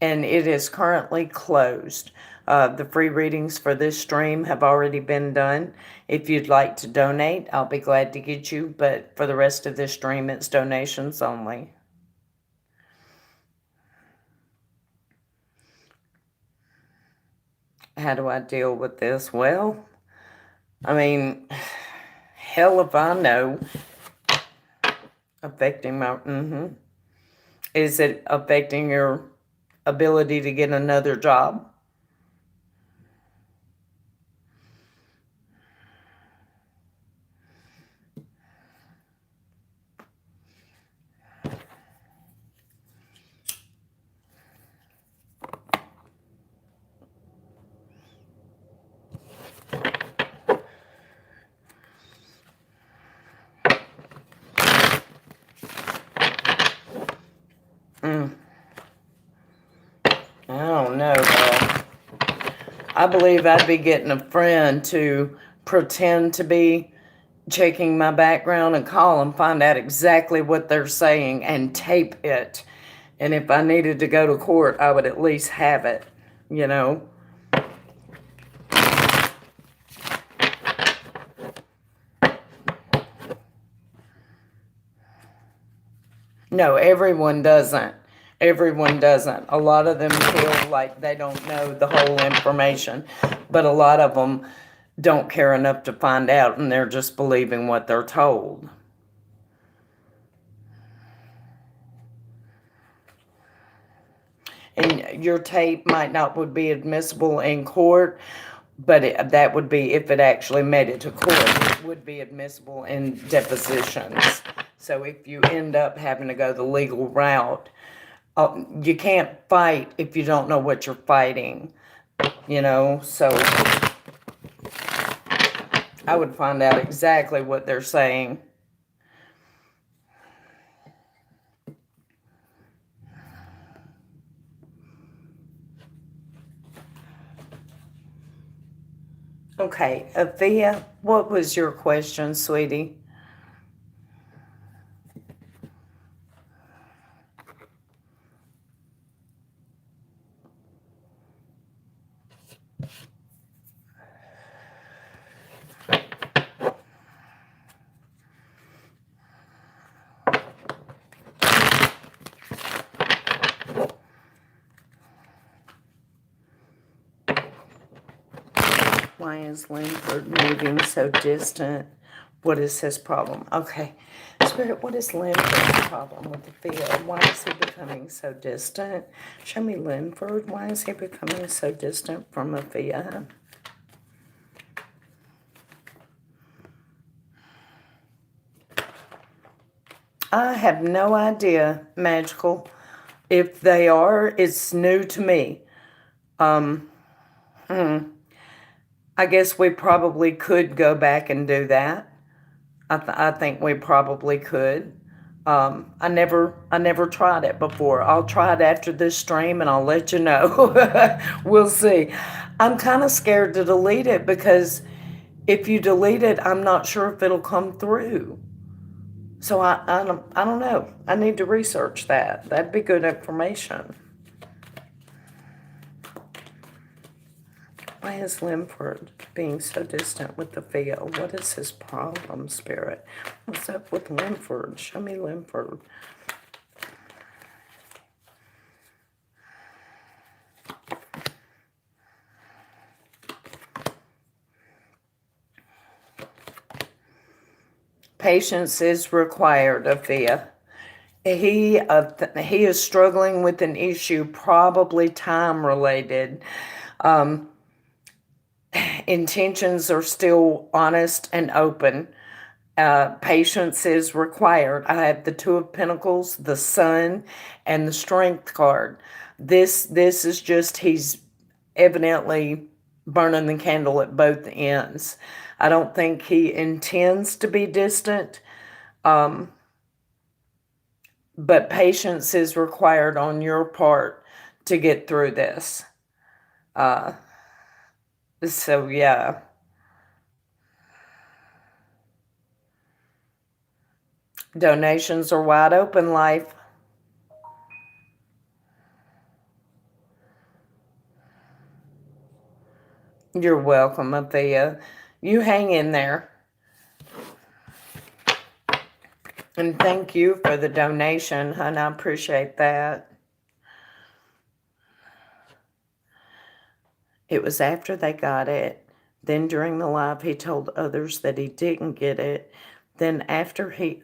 it is currently closed. The free readings for this stream have already been done. If you'd like to donate, I'll be glad to get you, but for the rest of this stream, it's donations only. How do I deal with this? Well, I mean, hell if I know. Affecting my, Is it affecting your ability to get another job? I don't know, girl. I believe I'd be getting a friend to pretend to be checking my background and call and find out exactly what they're saying and tape it. And if I needed to go to court, I would at least have it, you know? No, everyone doesn't. Everyone doesn't. A lot of them feel like they don't know the whole information, but a lot of them don't care enough to find out, and they're just believing what they're told. And your tape might not would be admissible in court, but that would be if it actually made it to court. It would be admissible in depositions. So if you end up having to go the legal route, you can't fight if you don't know what you're fighting, you know? So I would find out exactly what they're saying. Okay, Athea, what was your question, sweetie? Why is Linford moving so distant? What is his problem? Okay. Spirit, what is Linford's problem with the field? Why is he becoming so distant? Show me Linford. Why is he becoming so distant from Athea? I have no idea, Magical. If they are, it's new to me. I guess we probably could go back and do that. I think we probably could. I never tried it before. I'll try it after this stream and I'll let you know. We'll see. I'm kind of scared to delete it because if you delete it, I'm not sure if it'll come through. So I don't know. I need to research that. That'd be good information. Why is Linford being so distant with the field? What is his problem, Spirit? What's up with Linford? Show me Linford. Patience is required, Athea. He is struggling with an issue, probably time related. Um, Intentions are still honest and open. Patience is required. I have the Two of Pentacles, the Sun, and the Strength card. This is just he's evidently burning the candle at both ends. I don't think he intends to be distant, but patience is required on your part to get through this. Uh, so yeah, donations are wide open, life. You're welcome, Athea. You hang in there. And thank you for the donation, hon. I appreciate that. It was after they got it. Then during the live, he told others that he didn't get it. Then after he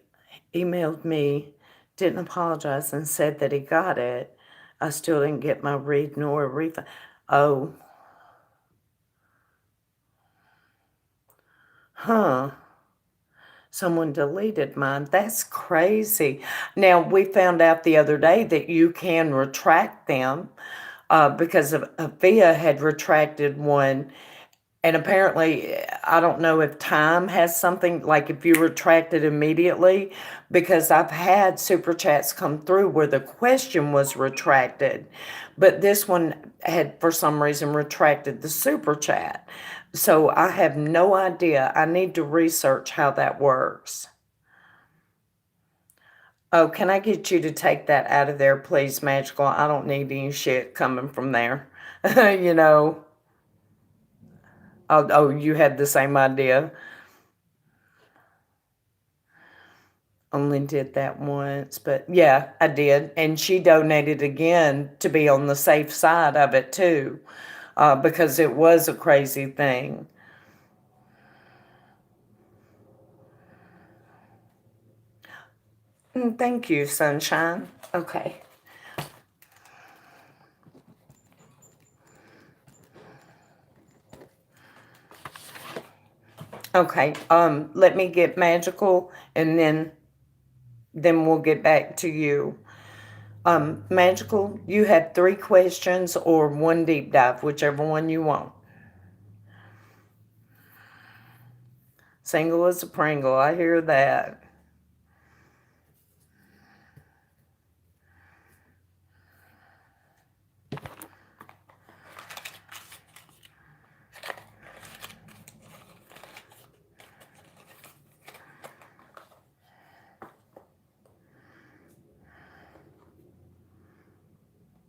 emailed me, didn't apologize, and said that he got it, I still didn't get my read nor a refund. Oh, huh. Someone deleted mine. That's crazy. Now, we found out the other day that you can retract them because of Avia had retracted one. And apparently, I don't know if time has something, like if you retract it immediately, because I've had super chats come through where the question was retracted, but this one had, for some reason, retracted the super chat. So I have no idea. I need to research how that works. Oh, can I get you to take that out of there, please, Magical? I don't need any shit coming from there. you know. Oh, you had the same idea. Only did that once, but yeah, I did. And she donated again to be on the safe side of it too, because it was a crazy thing. Thank you, Sunshine. Okay. Okay. Let me get Magical, and then we'll get back to you. Magical, you have 3 questions or 1 deep dive, whichever one you want. Single as a Pringle, I hear that.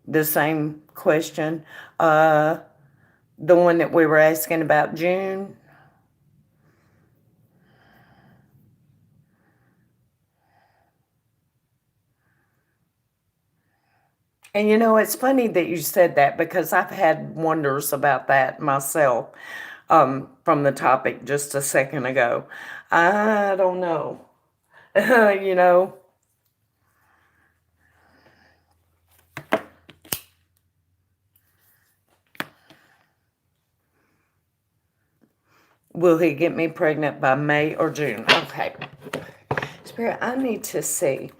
The same question. The one that we were asking about June. And it's funny that you said that because I've had wonders about that myself, from the topic just a second ago. I don't know. you know, will he get me pregnant by May or June? Okay. Spirit, I need to see.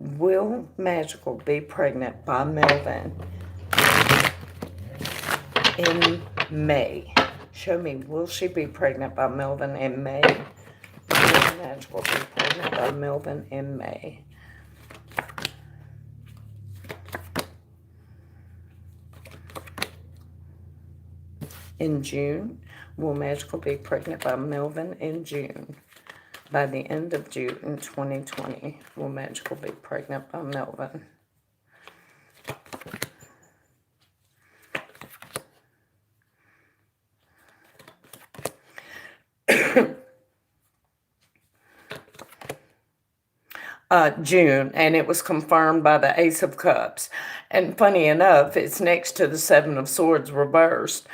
Will Magical be pregnant by Melvin in May? Show me, will she be pregnant by Melvin in May? Will Magical be pregnant by Melvin in May? In June? Will Magical be pregnant by Melvin in June? By the end of June in 2020, will Magical be pregnant by Melvin? June, and it was confirmed by the Ace of Cups. And funny enough, it's next to the Seven of Swords reversed.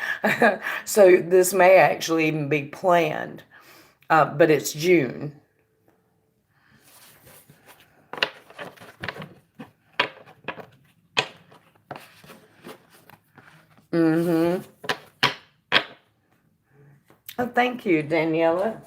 So this may actually even be planned, but it's June. Mm-hmm. Oh, thank you, Daniela.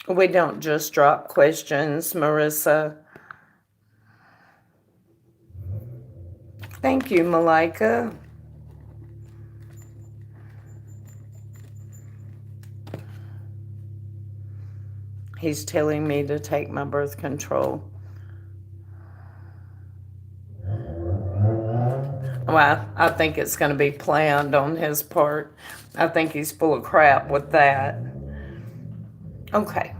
We don't just drop questions, Marissa. Thank you, Malika. He's telling me to take my birth control. Well, I think it's going to be planned on his part. I think he's full of crap with that. Okay.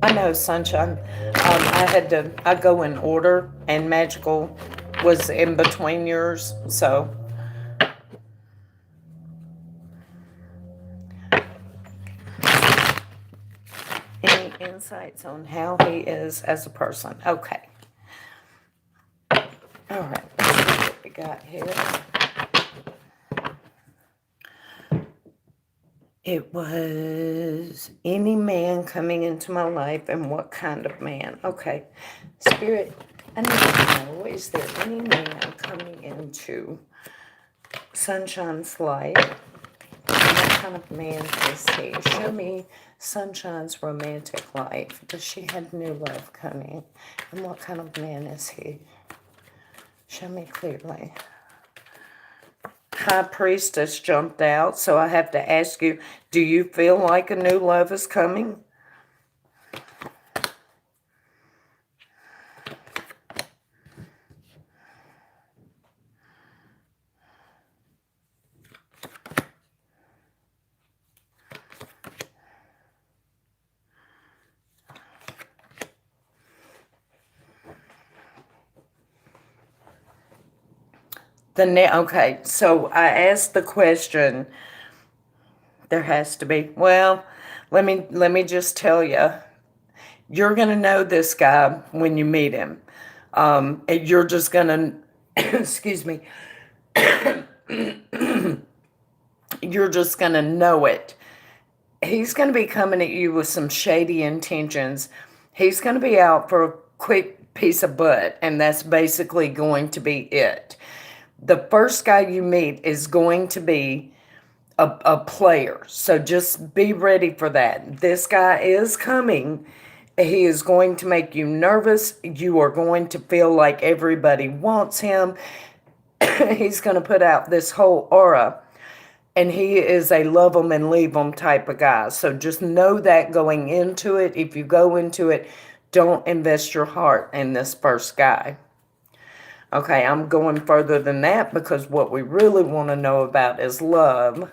I know, Sunshine. I go in order, and Magical was in between yours, so. Any insights on how he is as a person? Okay. All right. Let's see what we got here. It was any man coming into my life and what kind of man? Okay. Spirit, I need to know, is there any man coming into Sunshine's life? What kind of man is he? Show me Sunshine's romantic life. Does she have new love coming? And what kind of man is he? Show me clearly. High Priestess jumped out, so I have to ask you, do you feel like a new love is coming? Okay, so I asked the question. There has to be. Well, let me just tell you, you're gonna know this guy when you meet him. And you're just gonna, excuse me, you're just gonna know it. He's gonna be coming at you with some shady intentions. He's gonna be out for a quick piece of butt, and that's basically going to be it. The first guy you meet is going to be a player. So just be ready for that. This guy is coming. He is going to make you nervous. You are going to feel like everybody wants him. He's going to put out this whole aura. And he is a love them and leave them type of guy. So just know that going into it. If you go into it, don't invest your heart in this first guy. Okay, I'm going further than that because what we really want to know about is love.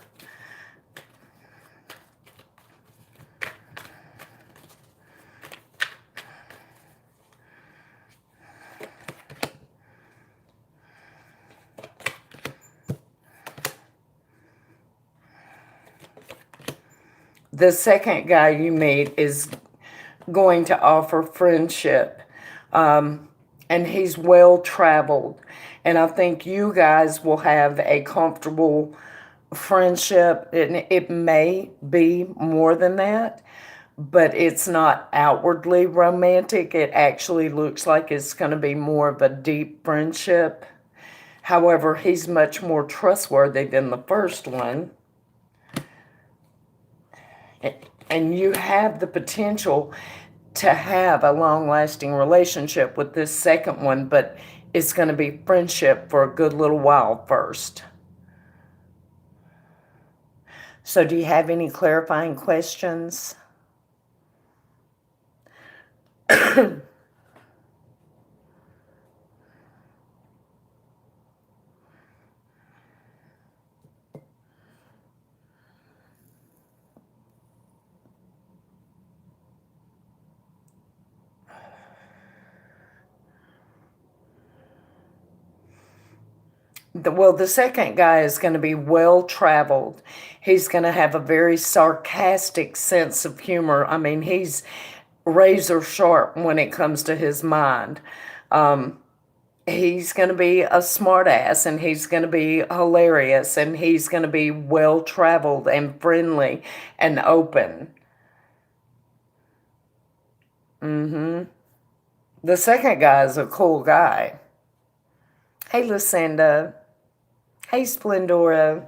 The second guy you meet is going to offer friendship. And he's well traveled. And I think you guys will have a comfortable friendship. And it may be more than that, but it's not outwardly romantic. It actually looks like it's going to be more of a deep friendship. However, he's much more trustworthy than the first one. And you have the potential to have a long-lasting relationship with this second one, but it's going to be friendship for a good little while first. So do you have any clarifying questions? Well, the second guy is going to be well traveled. He's going to have a very sarcastic sense of humor. I mean, he's razor sharp when it comes to his mind. he's going to be a smartass, and he's going to be hilarious, and he's going to be well-traveled and friendly and open. The second guy is a cool guy. Hey, Lucinda. Hey, Splendora.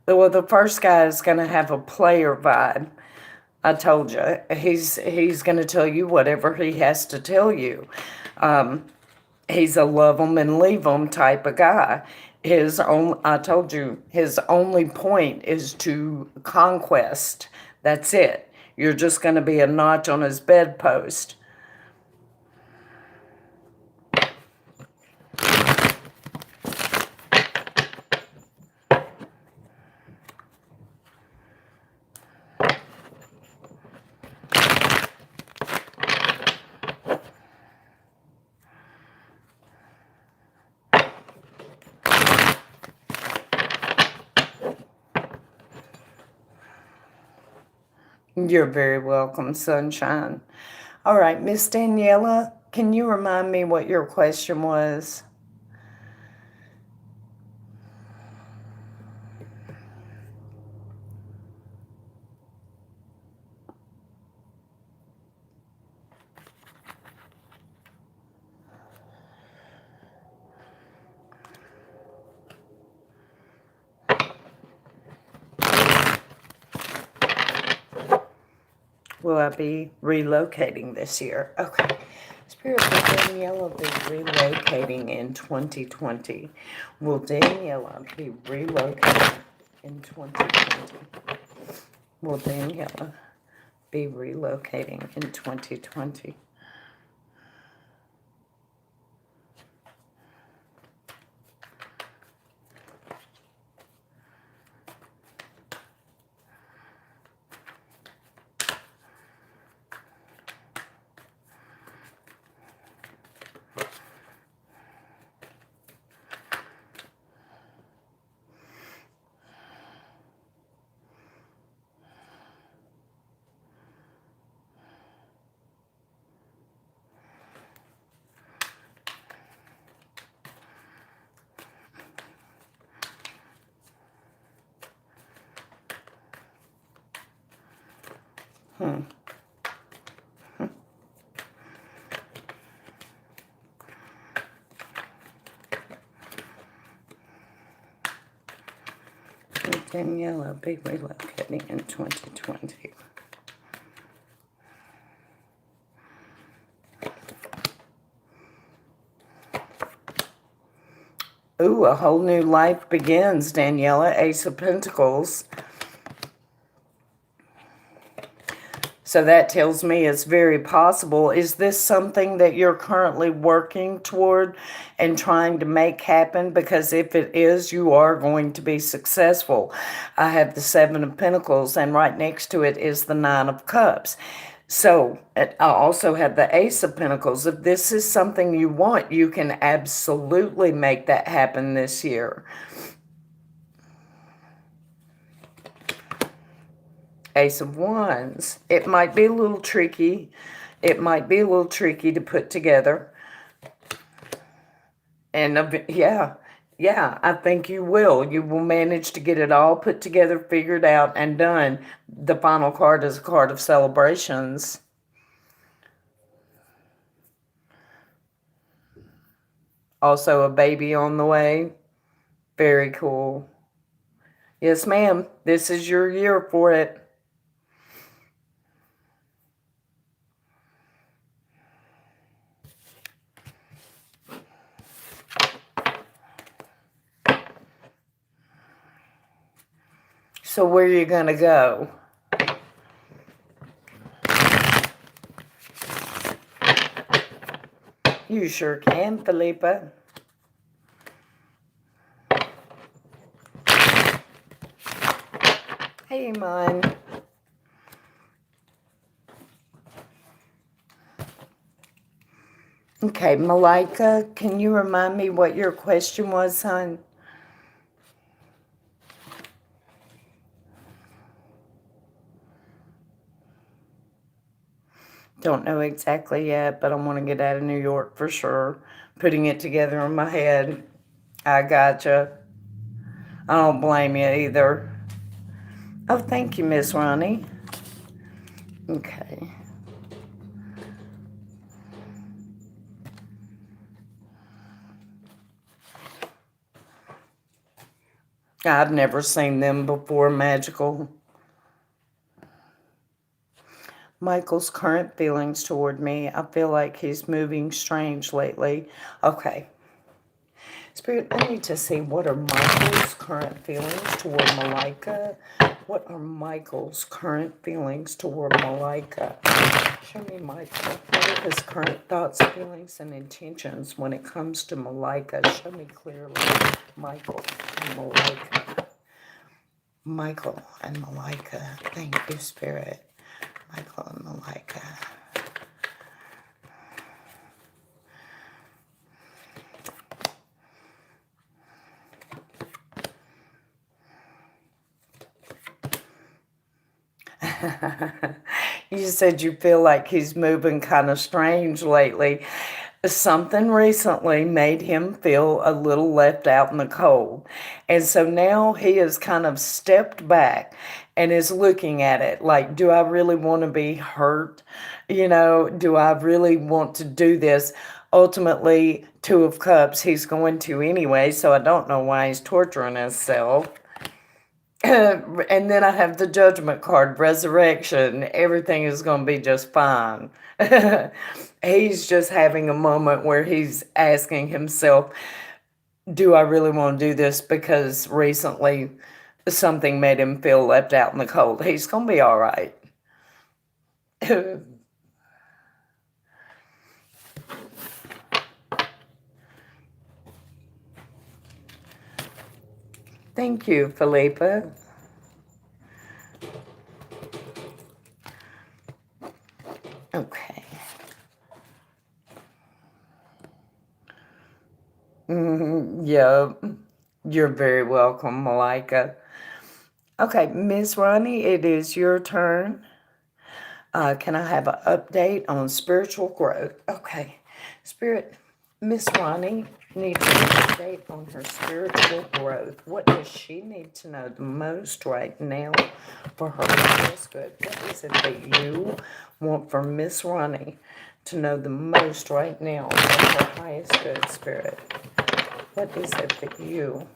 Well, the first guy is going to have a player vibe. I told you. He's going to tell you whatever he has to tell you. He's a love 'em and leave 'em type of guy. I told you, his only point is to conquest. That's it. You're just going to be a notch on his bedpost. You're very welcome, sunshine. All right, Miss Daniela, can you remind me what your question was? Will I be relocating this year? Okay. Spirit, will Daniela be relocating in 2020? Will Daniela be relocating in 2020? Will Daniela be relocating in 2020? Will Daniela be relocating in 2020? Ooh, a whole new life begins, Daniela. Ace of Pentacles. So that tells me it's very possible. Is this something that you're currently working toward and trying to make happen? Because if it is, you are going to be successful. I have the Seven of Pentacles, and right next to it is the Nine of Cups. So I also have the Ace of Pentacles. If this is something you want, you can absolutely make that happen this year. Ace of Wands. It might be a little tricky. It might be a little tricky to put together. And yeah, I think you will. You will manage to get it all put together, figured out, and done. The final card is a card of celebrations. Also a baby on the way. Very cool. Yes, ma'am. This is your year for it. So where are you going to go? You sure can, Felipa. Hey, Iman. Okay, Malika, can you remind me what your question was, hon? Don't know exactly yet, but I want to get out of New York for sure. Putting it together in my head. I gotcha. I don't blame you either. Oh, thank you, Miss Ronnie. Okay. I've never seen them before, magical. Michael's current feelings toward me. I feel like he's moving strange lately. Okay. Spirit, I need to see what are Michael's current feelings toward Malika. What are Michael's current feelings toward Malika? Show me Michael. What are his current thoughts, feelings, and intentions when it comes to Malika? Show me clearly Michael and Malika. Michael and Malika. Thank you, Spirit. Michael and Malika. You said you feel like he's moving kind of strange lately. Something recently made him feel a little left out in the cold. And so now he has kind of stepped back and is looking at it like, do I really want to be hurt? Do I really want to do this? Ultimately, Two of Cups, he's going to anyway, so I don't know why he's torturing himself. And then I have the Judgment card, Resurrection. Everything is going to be just fine. He's just having a moment where he's asking himself, do I really want to do this? Because recently something made him feel left out in the cold. He's going to be all right. Thank you, Felipa. Okay. Yeah, you're very welcome, Malika. Okay, Miss Ronnie, it is your turn. Can I have an update on spiritual growth? Okay, Spirit, Miss Ronnie needs an update on her spiritual growth. What does she need to know the most right now for her highest good? What is it that you want for Miss Ronnie to know the most right now for her highest good, Spirit? What is it that you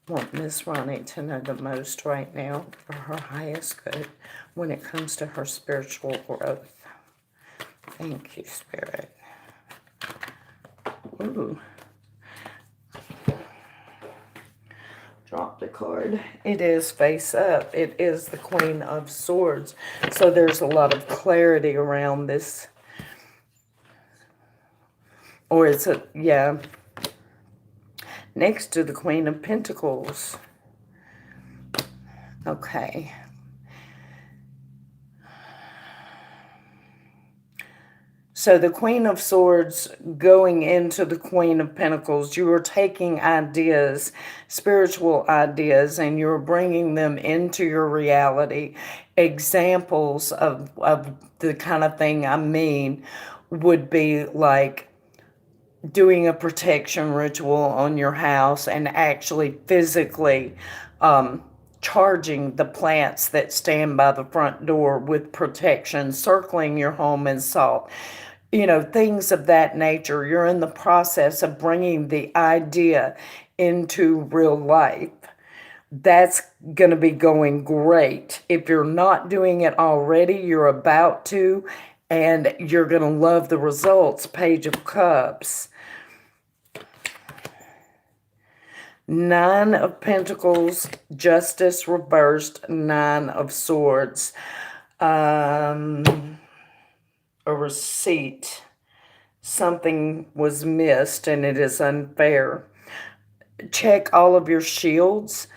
want Miss Ronnie to know the most right now for her highest good when it comes to her spiritual growth? Thank you, Spirit. Ooh. Drop the card. It is face up. It is the Queen of Swords. So there's a lot of clarity around this. Or it's a, yeah. Next to the Queen of Pentacles. Okay. So the Queen of Swords going into the Queen of Pentacles, you are taking ideas, spiritual ideas, and you're bringing them into your reality. Examples of the kind of thing I mean would be like doing a protection ritual on your house and actually physically charging the plants that stand by the front door with protection, circling your home in salt, things of that nature. You're in the process of bringing the idea into real life. That's going to be going great. If you're not doing it already, you're about to, and you're going to love the results. Page of Cups. Nine of Pentacles, Justice reversed, Nine of Swords. A receipt. Something was missed and it is unfair. Check all of your shields.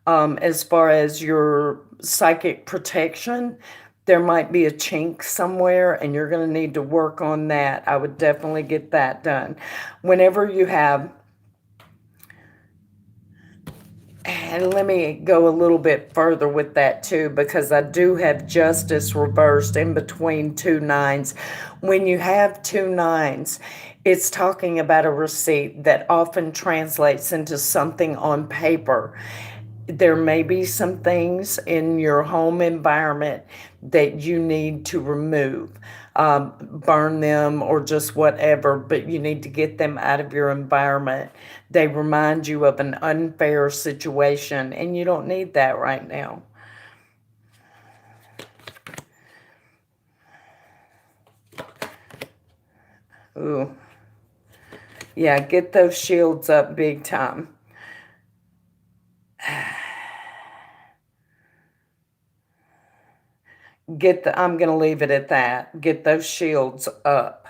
As far as your psychic protection, there might be a chink somewhere and you're going to need to work on that. I would definitely get that done. Whenever you have, and let me go a little bit further with that too, because I do have justice reversed in between two nines. When you have two nines, it's talking about a receipt that often translates into something on paper. There may be some things in your home environment that you need to remove, burn them or just whatever, but you need to get them out of your environment. They remind you of an unfair situation, and you don't need that right now. Ooh. Yeah, get those shields up big time. I'm going to leave it at that. Get those shields up.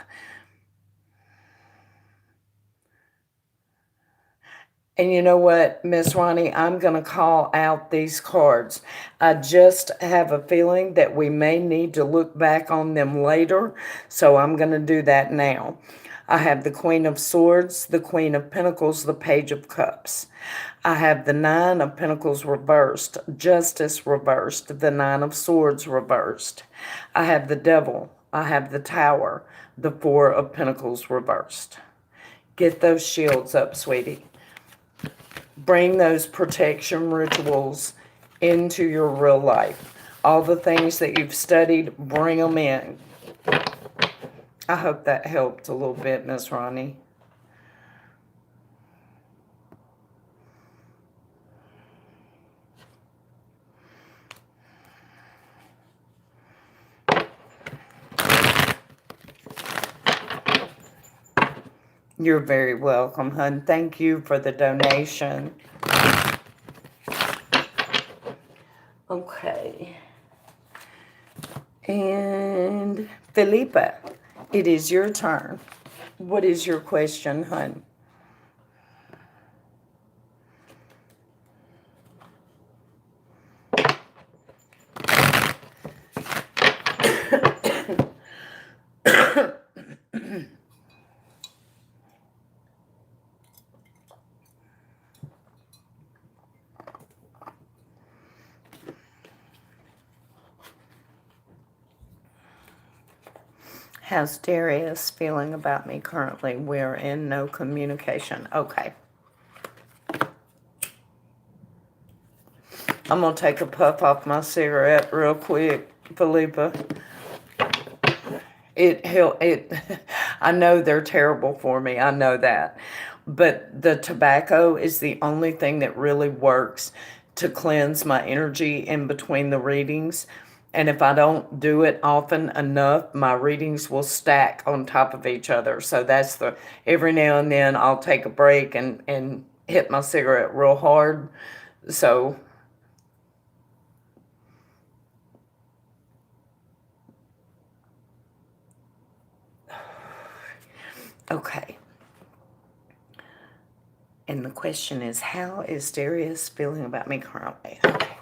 And you know what, Miss Ronnie, I'm going to call out these cards. I just have a feeling that we may need to look back on them later, so I'm going to do that now. I have the Queen of Swords, the Queen of Pentacles, the Page of Cups. I have the Nine of Pentacles reversed, Justice reversed, the Nine of Swords reversed. I have the Devil. I have the Tower, the Four of Pentacles reversed. Get those shields up, sweetie. Bring those protection rituals into your real life. All the things that you've studied, bring them in. I hope that helped a little bit, Miss Ronnie. You're very welcome, hun. Thank you for the donation. Okay. And Felipa, it is your turn. What is your question, hun? How's Darius feeling about me currently? We're in no communication. Okay. I'm going to take a puff off my cigarette real quick, Felipa. I know they're terrible for me. I know that. But the tobacco is the only thing that really works to cleanse my energy in between the readings. And if I don't do it often enough, my readings will stack on top of each other. So every now and then I'll take a break and hit my cigarette real hard. So okay. And the question is, how is Darius feeling about me currently? Okay.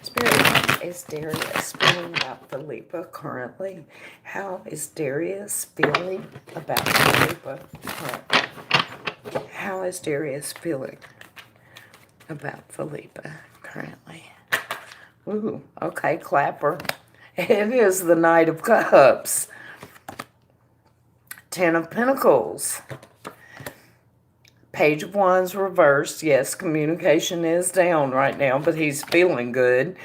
Spirit, how is Darius feeling about Felipa currently? How is Darius feeling about Felipa currently? How is Darius feeling about Felipa currently? Ooh, okay, clapper. It is the Knight of Cups. Ten of Pentacles. Page of Wands reversed. Yes, communication is down right now, but he's feeling good.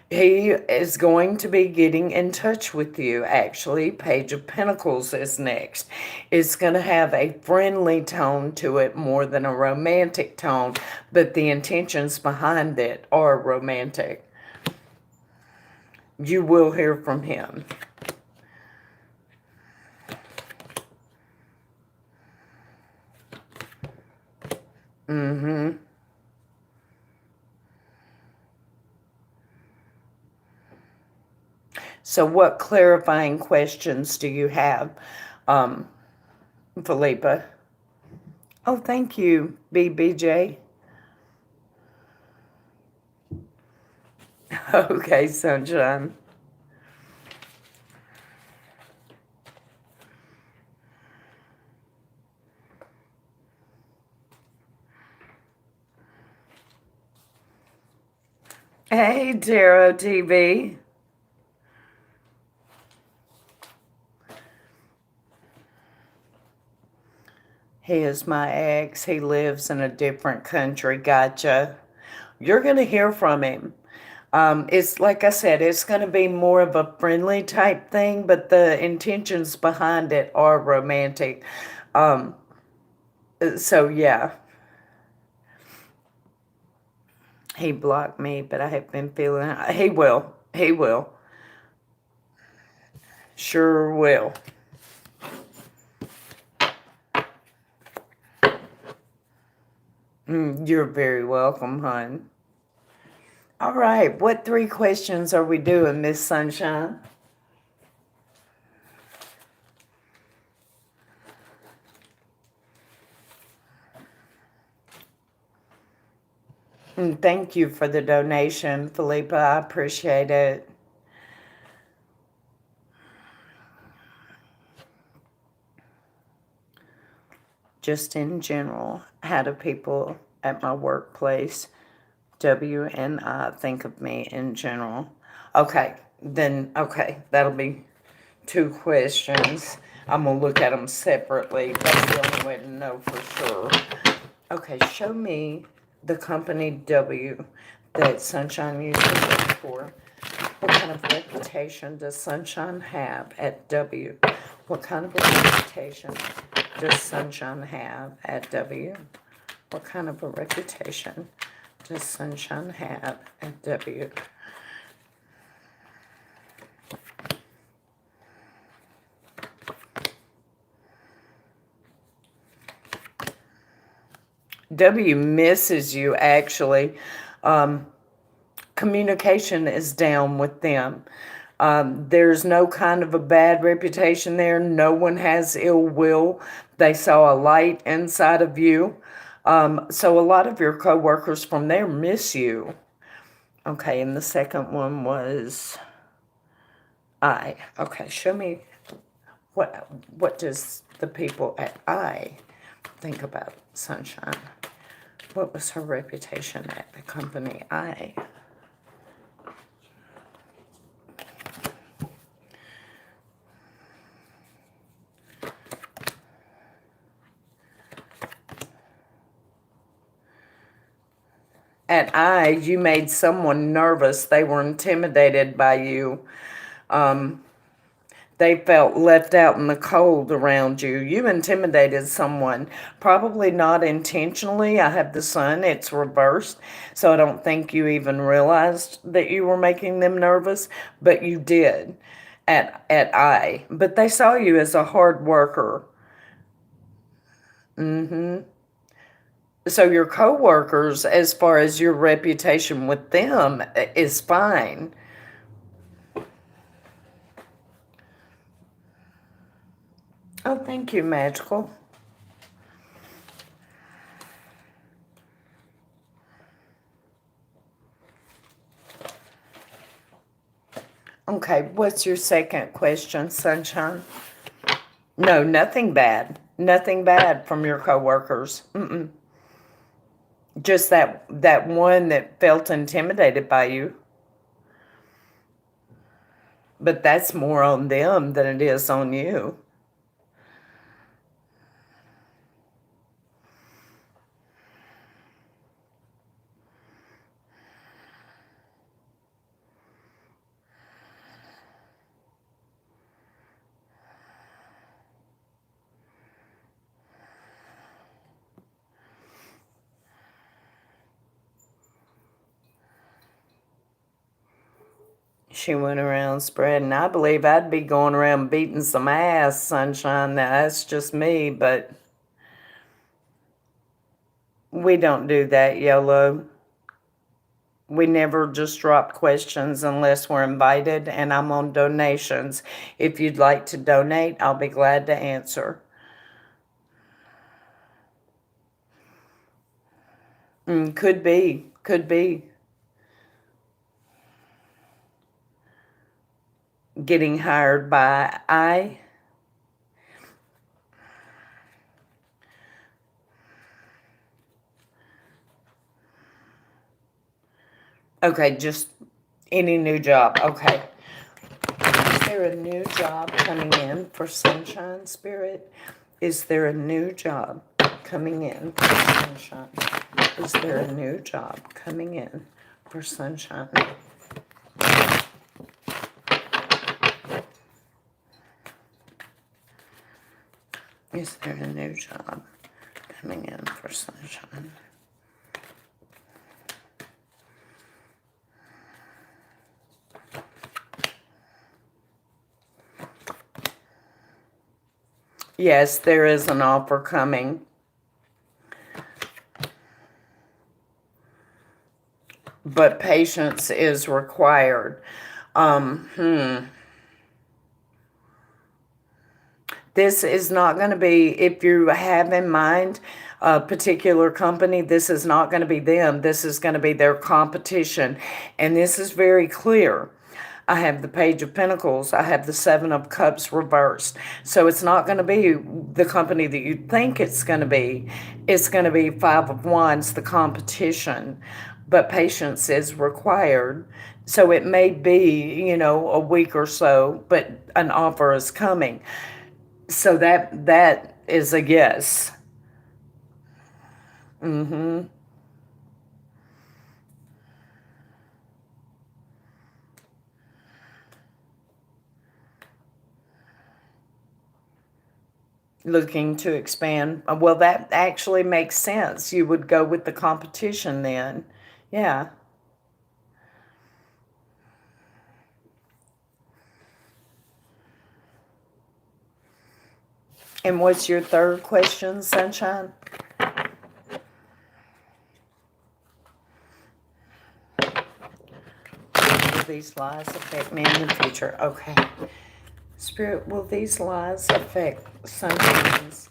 He is going to be getting in touch with you, actually. Page of Pentacles is next. It's going to have a friendly tone to it more than a romantic tone, but the intentions behind it are romantic. You will hear from him. Mm-hmm. So what clarifying questions do you have, Felipa? Oh, thank you, BBJ. Okay, sunshine. Hey, Tarot TV. He is my ex. He lives in a different country. Gotcha. You're going to hear from him. It's like I said, it's going to be more of a friendly type thing, but the intentions behind it are romantic. Um, so, yeah, he blocked me, but I have been feeling he will. He will. Sure will. You're very welcome, hon. All right, what 3 questions are we doing, Miss Sunshine? Thank you for the donation, Felipa. I appreciate it. Just in general, how do people at my workplace, W and I, think of me in general? Okay, okay, that'll be 2 questions. I'm going to look at them separately. That's the only way to know for sure. Okay, show me the company W that Sunshine uses it for. What kind of reputation does Sunshine have at W? What kind of a reputation does Sunshine have at W? What kind of a reputation does Sunshine have at W? W misses you, actually. Communication is down with them. There's no kind of a bad reputation there. No one has ill will. They saw a light inside of you. So a lot of your coworkers from there miss you. Okay, and the second one was I. Okay, show me what does the people at I think about Sunshine? What was her reputation at the company I? At I, you made someone nervous. They were intimidated by you. They felt left out in the cold around you. You intimidated someone, probably not intentionally. I have the sun, it's reversed, so I don't think you even realized that you were making them nervous, but you did at I. But they saw you as a hard worker. So your coworkers, as far as your reputation with them, is fine. Oh, thank you, Magical. Okay, what's your second question, Sunshine? No, nothing bad. Nothing bad from your coworkers. Just that one that felt intimidated by you. But that's more on them than it is on you. She went around spreading. I believe I'd be going around beating some ass, Sunshine. Now, that's just me, but we don't do that, YOLO. We never just drop questions unless we're invited, and I'm on donations. If you'd like to donate, I'll be glad to answer. Could be. Could be. getting hired by Okay, just any new job. Okay. Is there a new job coming in for Sunshine Spirit? Is there a new job coming in for Sunshine? Is there a new job coming in for Sunshine? Is there a new job coming in for Sunshine? Yes, there is an offer coming. But patience is required. This is not going to be, if you have in mind a particular company, this is not going to be them. This is going to be their competition. And this is very clear. I have the Page of Pentacles. I have the Seven of Cups reversed. So it's not going to be the company that you think it's going to be. It's going to be Five of Wands, the competition. But patience is required. So it may be, a week or so, but an offer is coming. So that is a yes. Looking to expand. Well, that actually makes sense. You would go with the competition then. Yeah. And what's your third question, Sunshine? Will these lies affect me in the future? Okay. Spirit, will these lies affect Sunshine's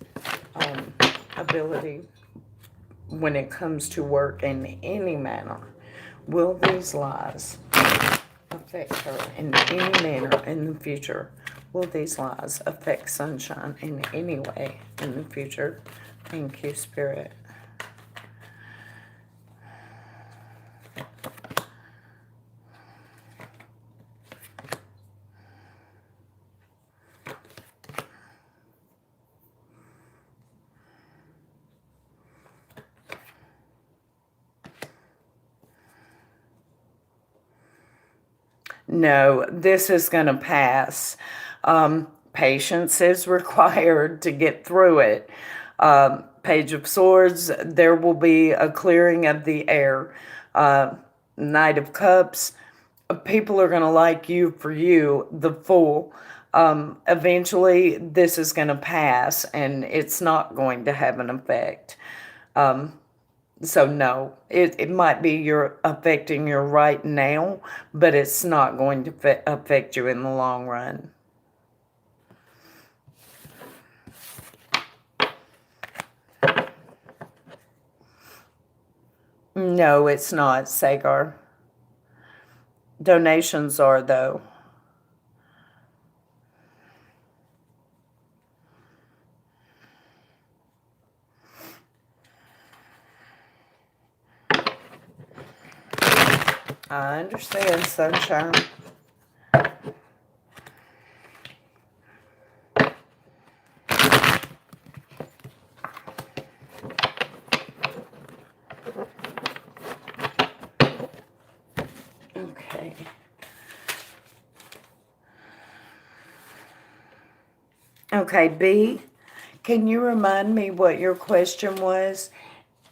ability when it comes to work in any manner? Will these lies affect her in any manner in the future? Will these lies affect Sunshine in any way in the future? Thank you, Spirit. No, this is going to pass. Patience is required to get through it. Page of Swords, there will be a clearing of the air. Knight of Cups, people are going to like you for you, the Fool. Eventually, this is going to pass, and it's not going to have an effect. So no, it might be you're affecting you right now, but it's not going to affect you in the long run. No, it's not, Sagar. Donations are, though. I understand, Sunshine. Okay. Okay, B, can you remind me what your question was?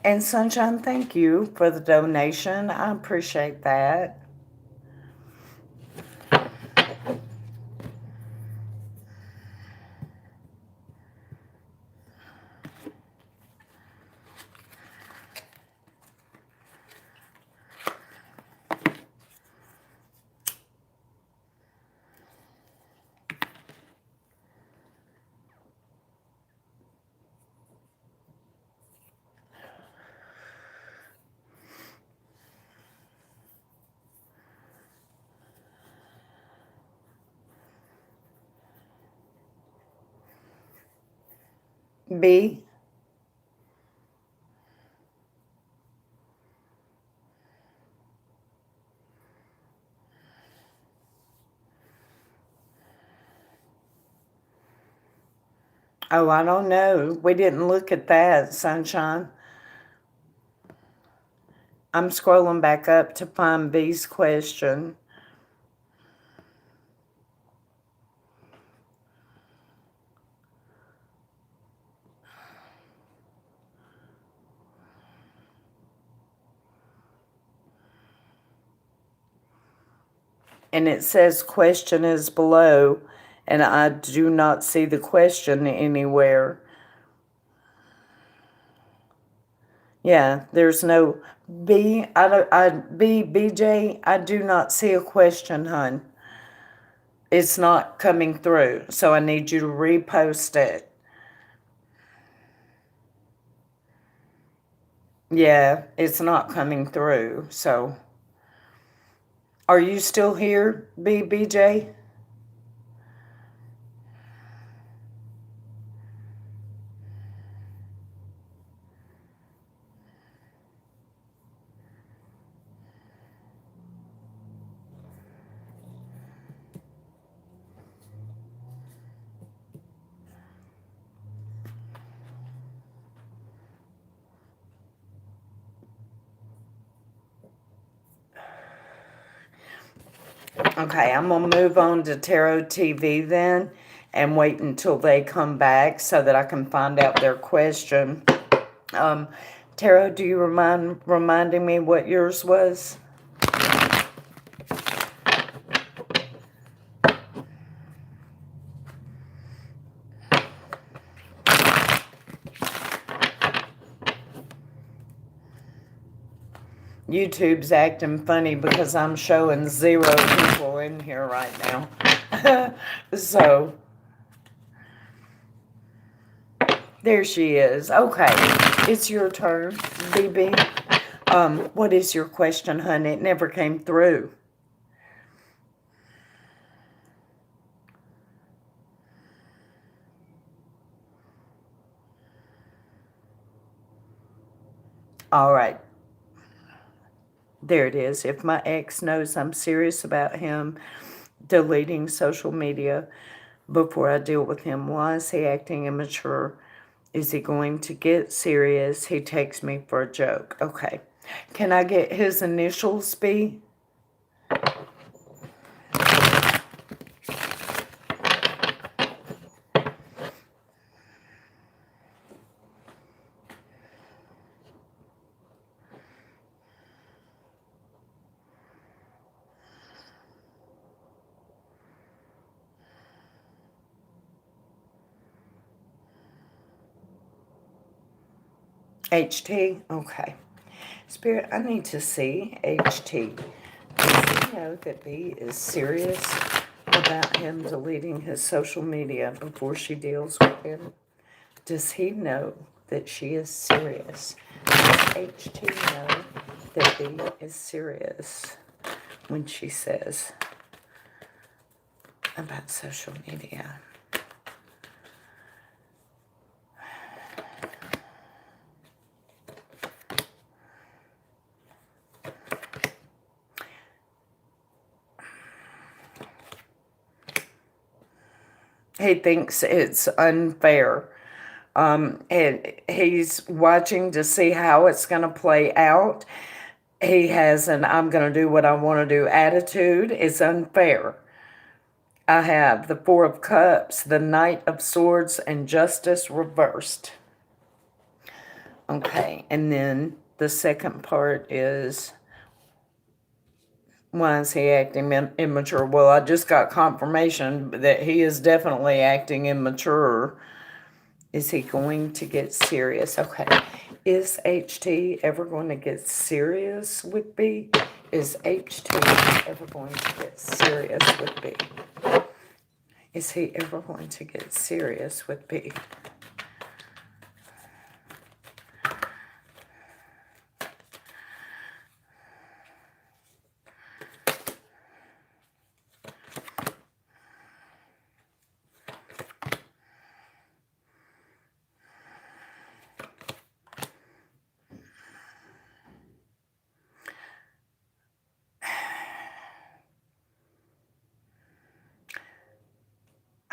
And Sunshine, thank you for the donation. I appreciate that. B? Oh, I don't know. We didn't look at that, Sunshine. I'm scrolling back up to find B's question. And it says question is below, and I do not see the question anywhere. Yeah, there's no B. BJ, I do not see a question, hon. It's not coming through, so I need you to repost it. Yeah, it's not coming through, so. Are you still here, BJ? Okay, I'm going to move on to Tarot TV then and wait until they come back so that I can find out their question. Tarot, do you reminding me what yours was? YouTube's acting funny because I'm showing 0 people in here right now. So, there she is. Okay, it's your turn, BB. What is your question, honey? It never came through. All right. There it is. If my ex knows I'm serious about him deleting social media before I deal with him, why is he acting immature? Is he going to get serious? He takes me for a joke. Okay. Can I get his initials, B? HT? Okay. Spirit, I need to see HT. Does he know that B is serious about him deleting his social media before she deals with him? Does he know that she is serious? Does HT know that B is serious when she says about social media? He thinks it's unfair. And he's watching to see how it's going to play out. He has an I'm going to do what I want to do attitude. It's unfair. I have the Four of Cups, the Knight of Swords, and Justice reversed. Okay, and then the second part is, why is he acting immature? Well, I just got confirmation that he is definitely acting immature. Is he going to get serious? Okay. Is HT ever going to get serious with B? Is HT ever going to get serious with B? Is he ever going to get serious with B?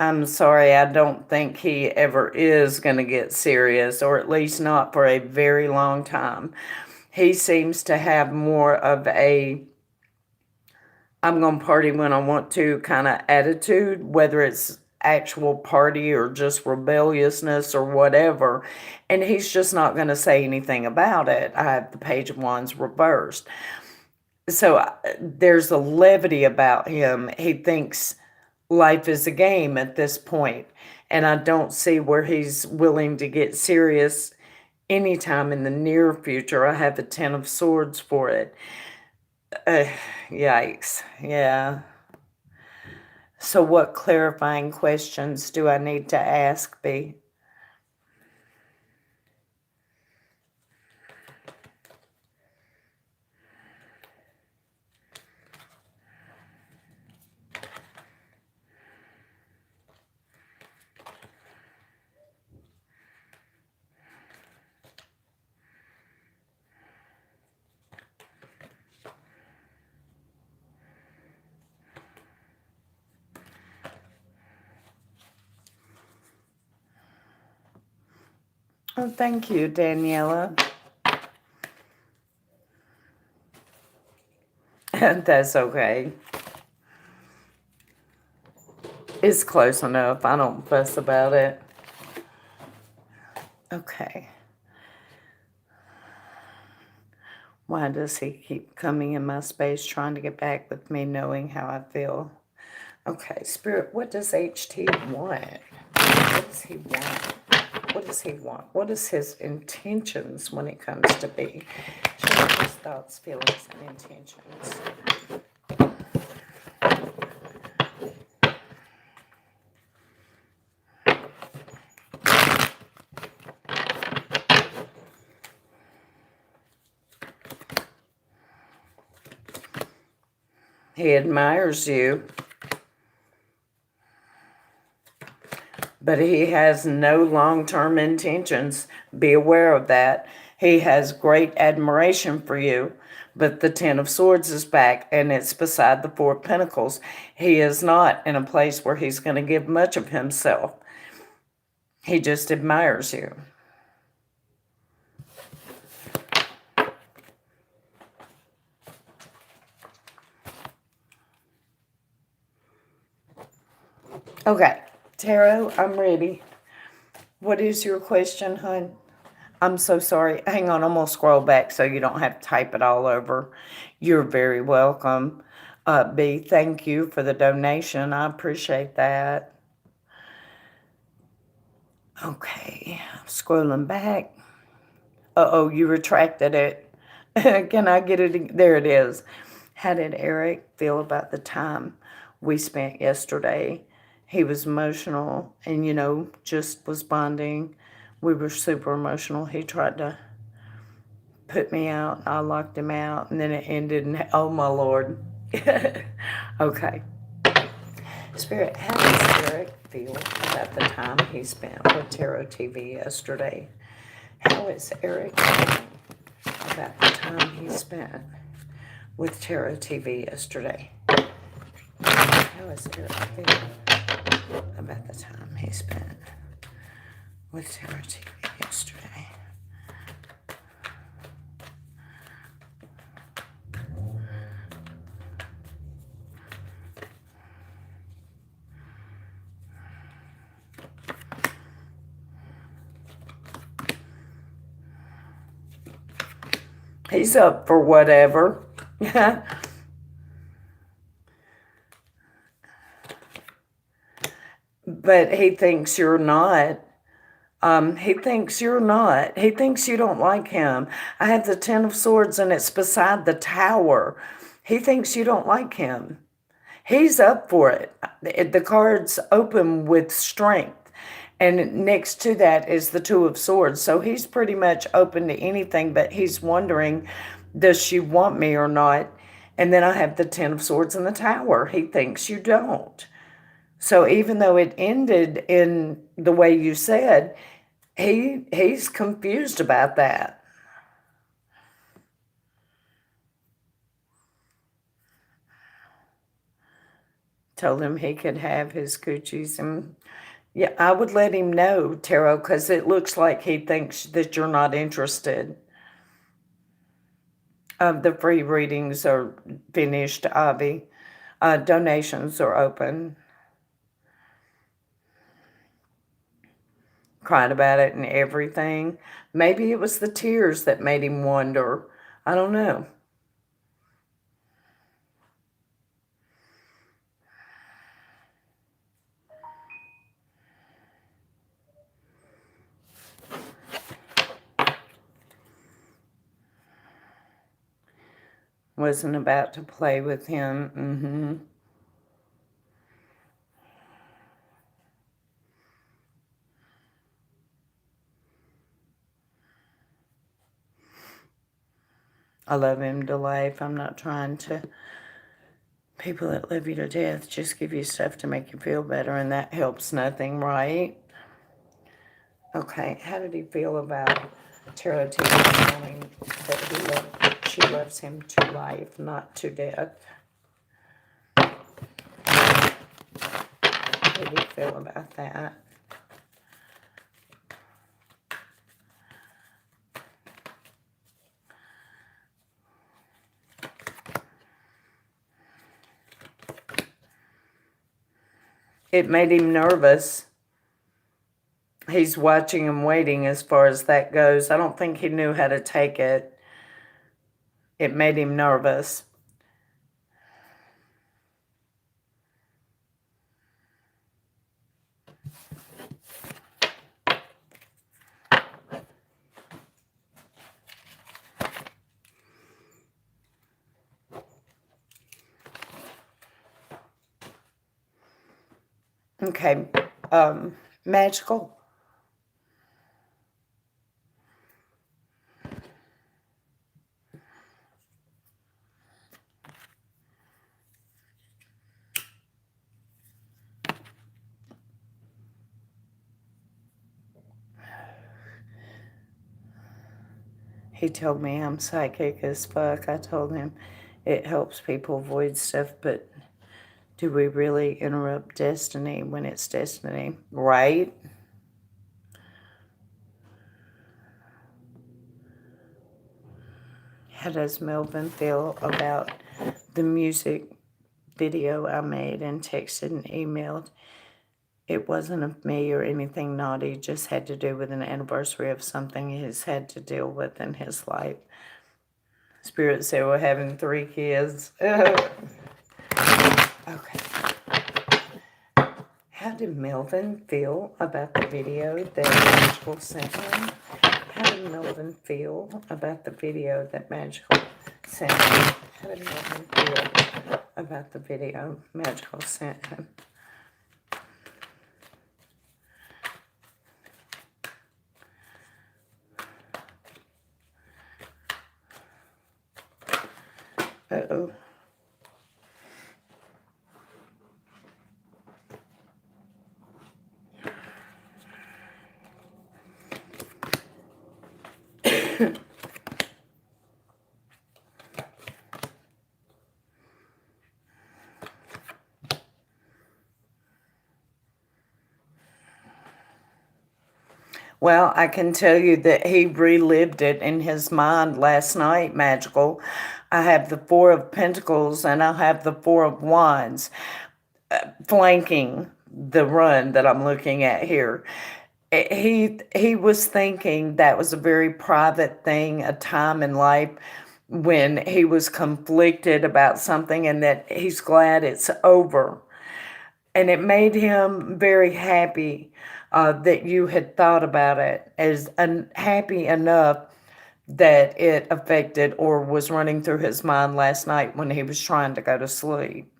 I'm sorry, I don't think he ever is going to get serious, or at least not for a very long time. He seems to have more of a I'm going to party when I want to kind of attitude, whether it's actual party or just rebelliousness or whatever. And he's just not going to say anything about it. I have the Page of Wands reversed. So there's a levity about him. He thinks life is a game at this point, and I don't see where he's willing to get serious anytime in the near future. I have a Ten of Swords for it. Uh, Yikes. Yeah. So what clarifying questions do I need to ask, B? Oh, thank you, Daniela. That's okay. It's close enough. I don't fuss about it. Okay. Why does he keep coming in my space trying to get back with me knowing how I feel? Okay, Spirit, what does HT want? What does he want? What does he want? What is his intentions when it comes to B? Show me his thoughts, feelings, and intentions. He admires you, but he has no long-term intentions. Be aware of that. He has great admiration for you, but the Ten of Swords is back, and it's beside the Four of Pentacles. He is not in a place where he's going to give much of himself. He just admires you. Okay, Tarot, I'm ready. What is your question, hon? I'm so sorry. Hang on, I'm going to scroll back so you don't have to type it all over. You're very welcome. B, thank you for the donation. I appreciate that. Okay, scrolling back. Uh-oh, you retracted it. Can I get it? There it is. How did Eric feel about the time we spent yesterday? He was emotional and, just was bonding. We were super emotional. He tried to put me out. I locked him out, and then it ended, and oh, my Lord. Okay. Spirit, how does Eric feel about the time he spent with Tarot TV yesterday? How is Eric feeling about the time he spent with Tarot TV yesterday? How is Eric feeling about the time he spent with Tarot TV yesterday? He's up for whatever. But he thinks you're not. He thinks you're not. He thinks you don't like him. I have the Ten of Swords and it's beside the Tower. He thinks you don't like him. He's up for it. The card's open with strength. And next to that is the Two of Swords. So he's pretty much open to anything, but he's wondering, does she want me or not? And then I have the Ten of Swords and the Tower. He thinks you don't. So even though it ended in the way you said, he's confused about that. Told him he could have his Gucci's. And yeah, I would let him know, Tarot, because it looks like he thinks that you're not interested. The free readings are finished, Avi. Donations are open. Cried about it and everything. Maybe it was the tears that made him wonder. I don't know. Wasn't about to play with him. Mm-hmm. I love him to life. I'm not trying to. People that love you to death just give you stuff to make you feel better, and that helps nothing, right? Okay, how did he feel about Tarot TV telling that she loves him to life, not to death? How did he feel about that? It made him nervous. He's watching and waiting as far as that goes. I don't think he knew how to take it. It made him nervous. Okay, magical. He told me I'm psychic as fuck. I told him it helps people avoid stuff, but do we really interrupt destiny when it's destiny, right? How does Melvin feel about the music video I made and texted and emailed? It wasn't of me or anything naughty, just had to do with an anniversary of something he's had to deal with in his life. Spirit said we're having 3 kids. Okay. How did Melvin feel about the video that Magical sent him? How did Melvin feel about the video that Magical sent him? How did Melvin feel about the video Magical sent him? Uh-oh. Well, I can tell you that he relived it in his mind last night, Magical. I have the 4 of Pentacles and I have the 4 of Wands flanking the run that I'm looking at here. He was thinking that was a very private thing, a time in life when he was conflicted about something and that he's glad it's over. And it made him very happy that you had thought about it, as happy enough that it affected or was running through his mind last night when he was trying to go to sleep.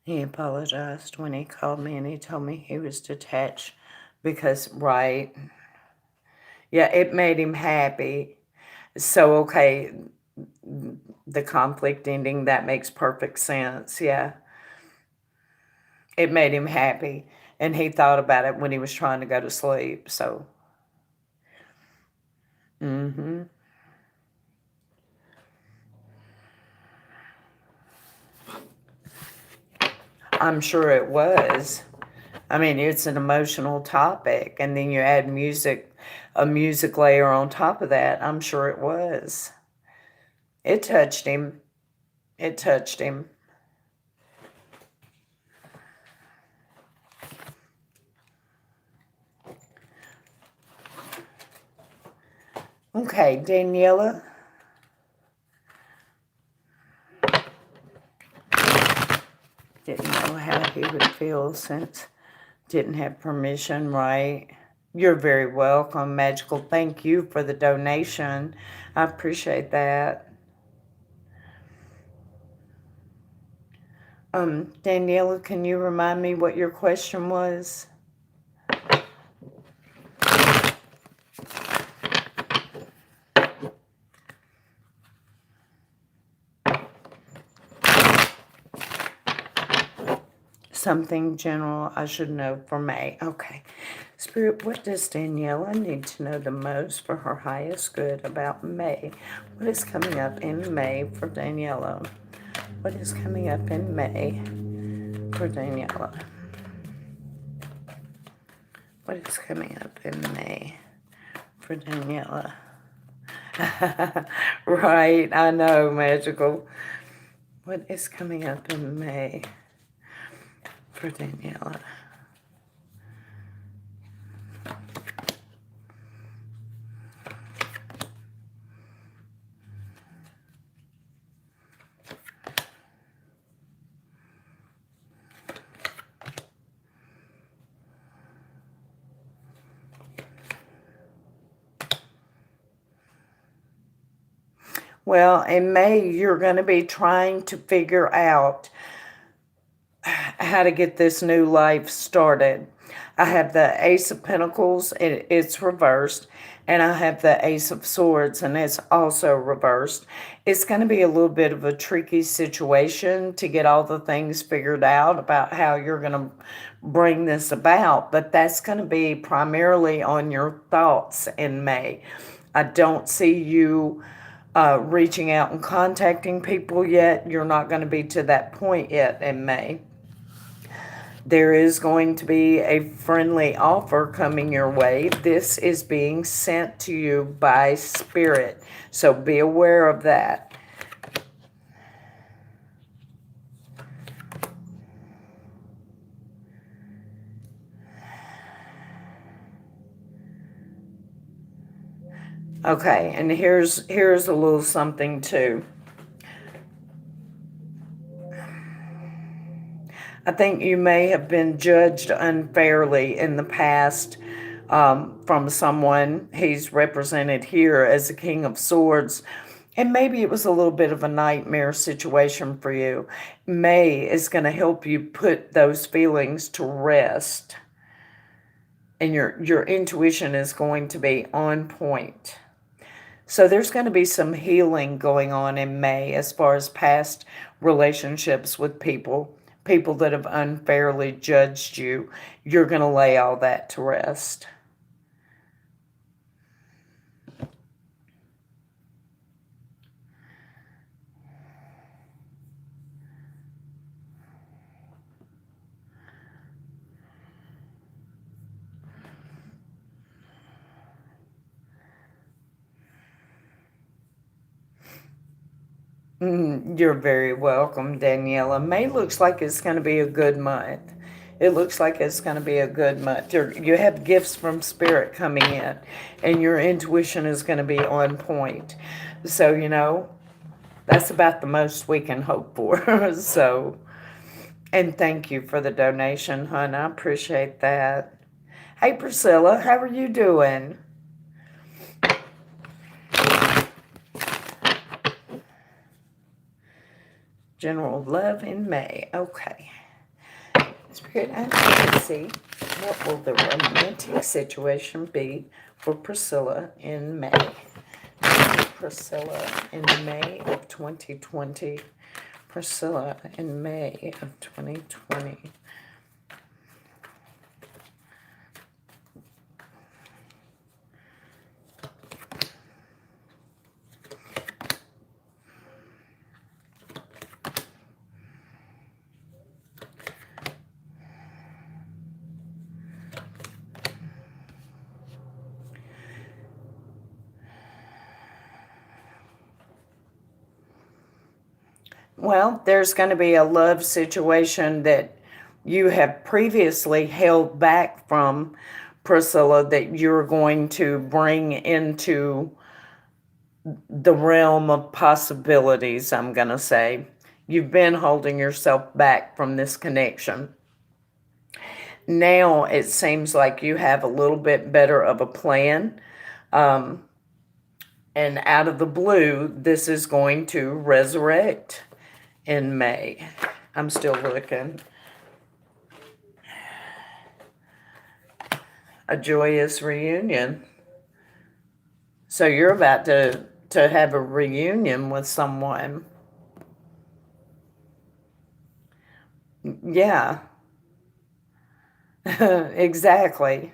He apologized when he called me and he told me he was detached because, right, yeah, it made him happy. So, okay, the conflict ending, that makes perfect sense. Yeah, it made him happy. And he thought about it when he was trying to go to sleep. So, Mm-hmm. I'm sure it was. I mean, it's an emotional topic, and then you add music, a music layer on top of that. I'm sure it was. It touched him. It touched him. Okay, Daniela. Didn't know how he would feel since didn't have permission, right? You're very welcome, Magical. Thank you for the donation. I appreciate that. Daniela, can you remind me what your question was? Something general I should know for May. Okay. Spirit, what does Daniela need to know the most for her highest good about May? What is coming up in May for Daniela? What is coming up in May for Daniela? What is coming up in May for Daniela? Right, I know, Magical. What is coming up in May for Daniela? Well, in May, you're going to be trying to figure out how to get this new life started. I have the Ace of Pentacles, it's reversed, and I have the Ace of Swords, and it's also reversed. It's going to be a little bit of a tricky situation to get all the things figured out about how you're going to bring this about, but that's going to be primarily on your thoughts in May. I don't see you reaching out and contacting people yet. You're not going to be to that point yet in May. There is going to be a friendly offer coming your way. This is being sent to you by Spirit, so be aware of that. Okay, and here's a little something too. I think you may have been judged unfairly in the past from someone. He's represented here as the King of Swords. And maybe it was a little bit of a nightmare situation for you. May is going to help you put those feelings to rest. And your intuition is going to be on point. So there's going to be some healing going on in May as far as past relationships with people that have unfairly judged you. You're going to lay all that to rest. You're very welcome, Daniela. May looks like it's going to be a good month. It looks like it's going to be a good month. You have gifts from Spirit coming in, and your intuition is going to be on point. So, that's about the most we can hope for. So, and thank you for the donation, hon. I appreciate that. Hey, Priscilla, how are you doing? General love in May. Okay. Spirit, I need to see what will the romantic situation be for Priscilla in May. Priscilla in May of 2020. Priscilla in May of 2020. Well, there's going to be a love situation that you have previously held back from, Priscilla, that you're going to bring into the realm of possibilities, I'm going to say. You've been holding yourself back from this connection. Now it seems like you have a little bit better of a plan. Um, and out of the blue, this is going to resurrect in May. I'm still looking. A joyous reunion. So you're about to have a reunion with someone. Yeah. Exactly.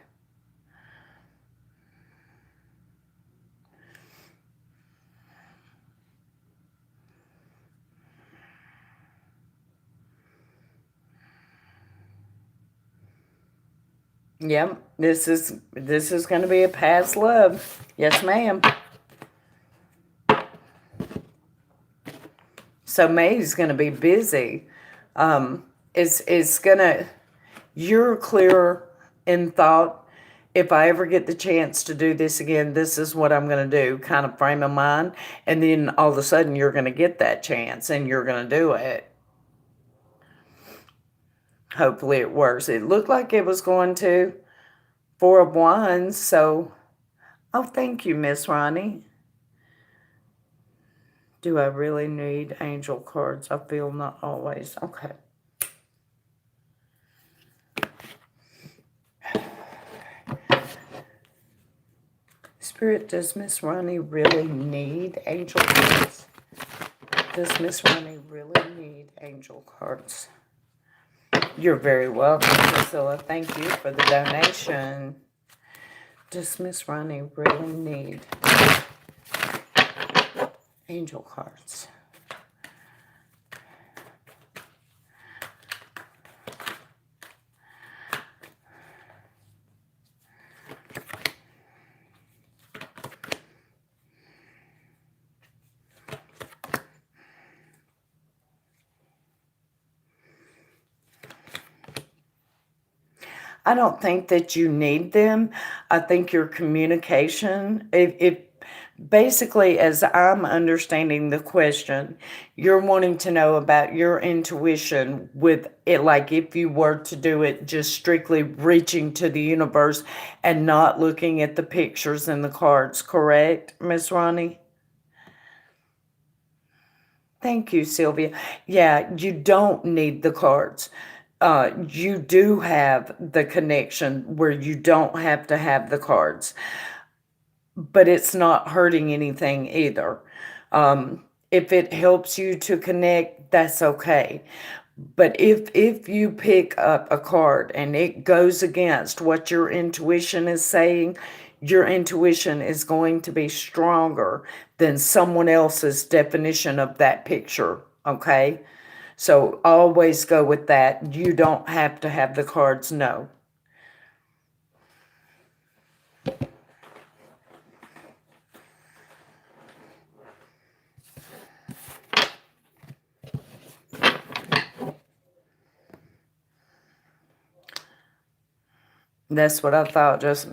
Yep. This is going to be a past love. Yes, ma'am. So May's going to be busy. It's gonna. You're clear in thought. If I ever get the chance to do this again, this is what I'm going to do, kind of frame of mind. And then all of a sudden, you're going to get that chance and you're going to do it. Hopefully, it works. It looked like it was going to. Four of Wands. So, oh, thank you, Miss Ronnie. Do I really need angel cards? I feel not always. Okay. Spirit, does Miss Ronnie really need angel cards? Does Miss Ronnie really need angel cards? You're very welcome, Priscilla. Thank you for the donation. Does Miss Ronnie really need angel cards? I don't think that you need them. I think your communication, if basically, as I'm understanding the question, you're wanting to know about your intuition with it, like if you were to do it just strictly reaching to the universe and not looking at the pictures and the cards, correct, Miss Ronnie? Thank you, Sylvia. Yeah, you don't need the cards. You do have the connection where you don't have to have the cards, but it's not hurting anything either. If it helps you to connect, that's okay. But if you pick up a card and it goes against what your intuition is saying, your intuition is going to be stronger than someone else's definition of that picture, okay? So always go with that. You don't have to have the cards, no. That's what I thought, just,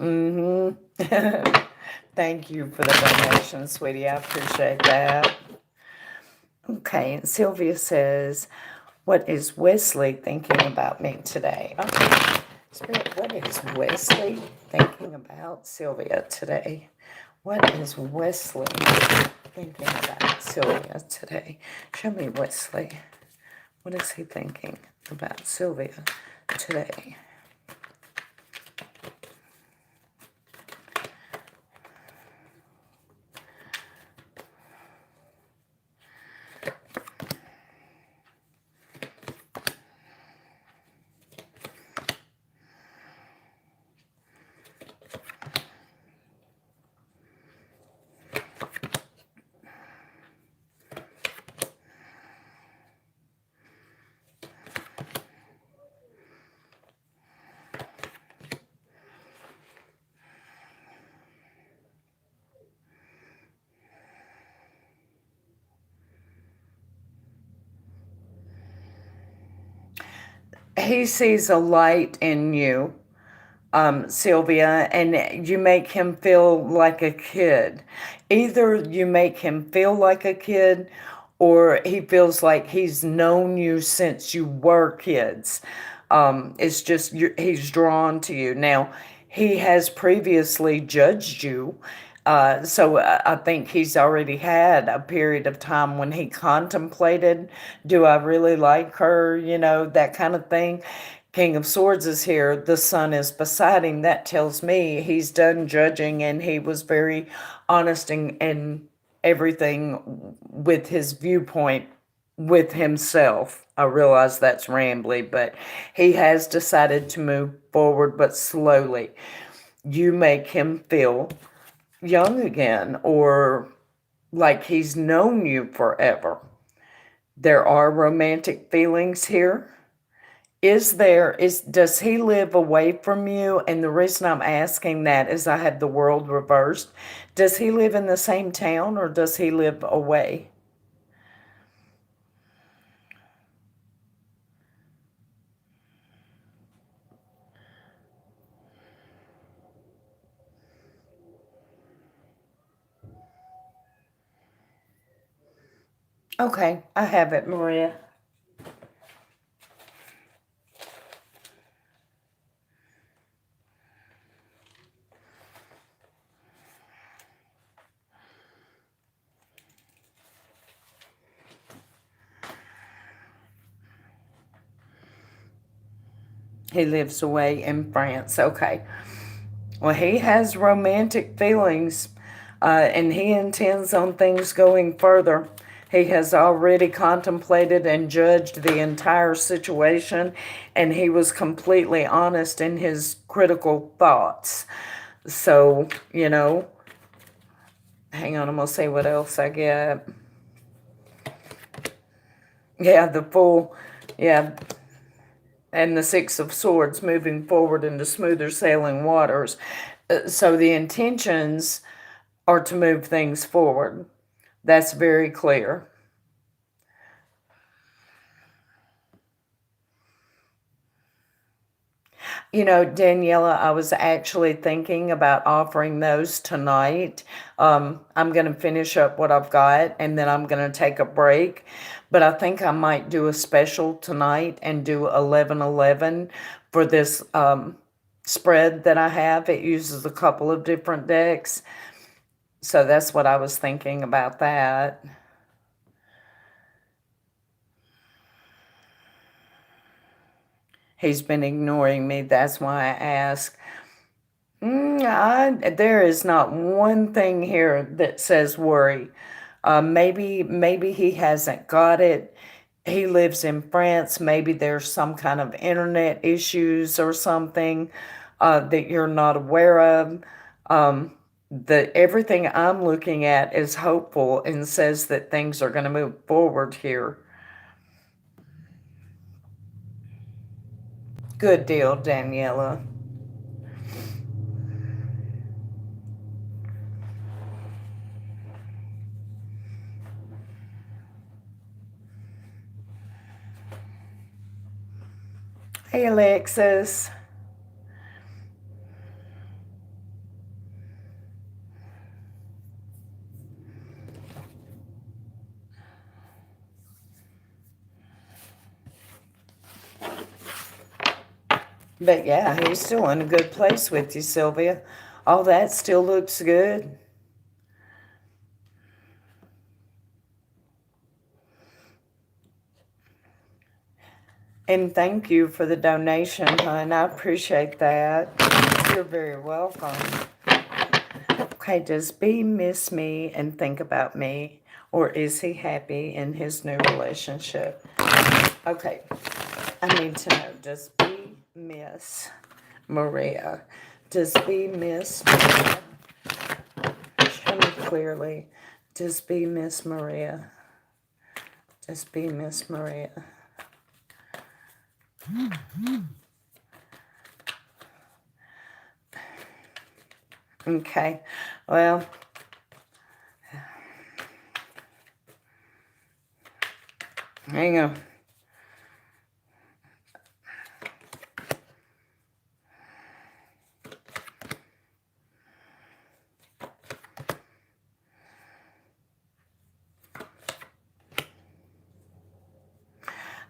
Thank you for the donation, sweetie. I appreciate that. Okay, and Sylvia says, what is Wesley thinking about me today? Okay, Spirit, what is Wesley thinking about Sylvia today? What is Wesley thinking about Sylvia today? Show me Wesley. What is he thinking about Sylvia today? he sees a light in you, Sylvia, and you make him feel like a kid. Either you make him feel like a kid, or he feels like he's known you since you were kids. It's just he's drawn to you. Now, he has previously judged you. So I think he's already had a period of time when he contemplated, do I really like her? That kind of thing. King of Swords is here. The sun is beside him. That tells me he's done judging and he was very honest and everything with his viewpoint with himself. I realize that's rambly, but he has decided to move forward, but slowly. You make him feel young again or like he's known you forever. There are romantic feelings here. Does he live away from you? And the reason I'm asking that is I have the world reversed. Does he live in the same town or does he live away? Okay, I have it, Maria. He lives away in France. Okay. Well, he has romantic feelings, and he intends on things going further. He has already contemplated and judged the entire situation, and he was completely honest in his critical thoughts. So, hang on, I'm going to see what else I get. Yeah, yeah, and the Six of Swords moving forward into smoother sailing waters. So the intentions are to move things forward. That's very clear. Daniela, I was actually thinking about offering those tonight. I'm going to finish up what I've got and then I'm going to take a break. But I think I might do a special tonight and do 1111 for this spread that I have. It uses a couple of different decks. So that's what I was thinking about that. He's been ignoring me. That's why I asked. There is not one thing here that says worry. Maybe he hasn't got it. He lives in France. Maybe there's some kind of internet issues or something that you're not aware of. Everything I'm looking at is hopeful and says that things are going to move forward here. Good deal, Daniela. Hey, Alexis. But yeah, he's still in a good place with you, Sylvia. All that still looks good. And thank you for the donation, hon. I appreciate that. You're very welcome. Okay, does B miss me and think about me? Or is he happy in his new relationship? Okay, I need to know, does B miss Maria? Does B miss Maria? Show me clearly. Does B miss Maria? Does B miss Maria? Okay, well, hang on.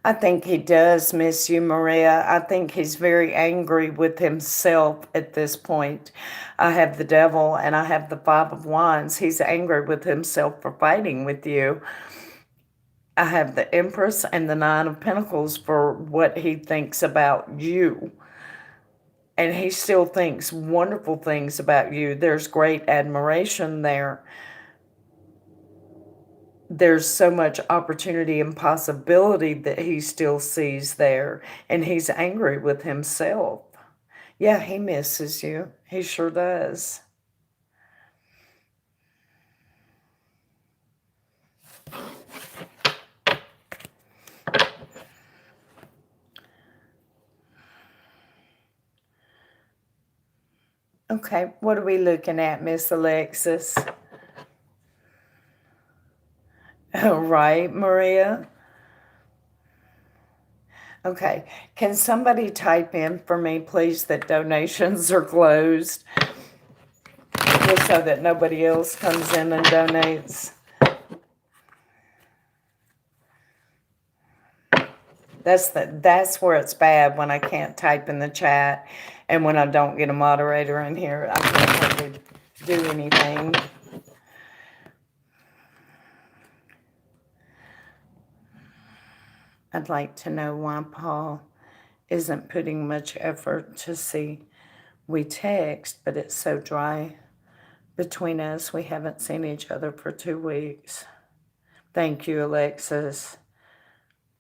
I think he does miss you, Maria. I think he's very angry with himself at this point. I have the devil and I have the Five of Wands. He's angry with himself for fighting with you. I have the Empress and the Nine of Pentacles for what he thinks about you. And he still thinks wonderful things about you. There's great admiration there. There's so much opportunity and possibility that he still sees there. And he's angry with himself. Yeah, he misses you. He sure does. Okay, what are we looking at, Miss Alexis? All right, Maria. Okay, can somebody type in for me, please, that donations are closed, just so that nobody else comes in and donates? That's where it's bad, when I can't type in the chat and when I don't get a moderator in here. I can't hardly do anything. I'd like to know why Paul isn't putting much effort to see. We text, but it's so dry between us. We haven't seen each other for 2 weeks. Thank you, Alexis.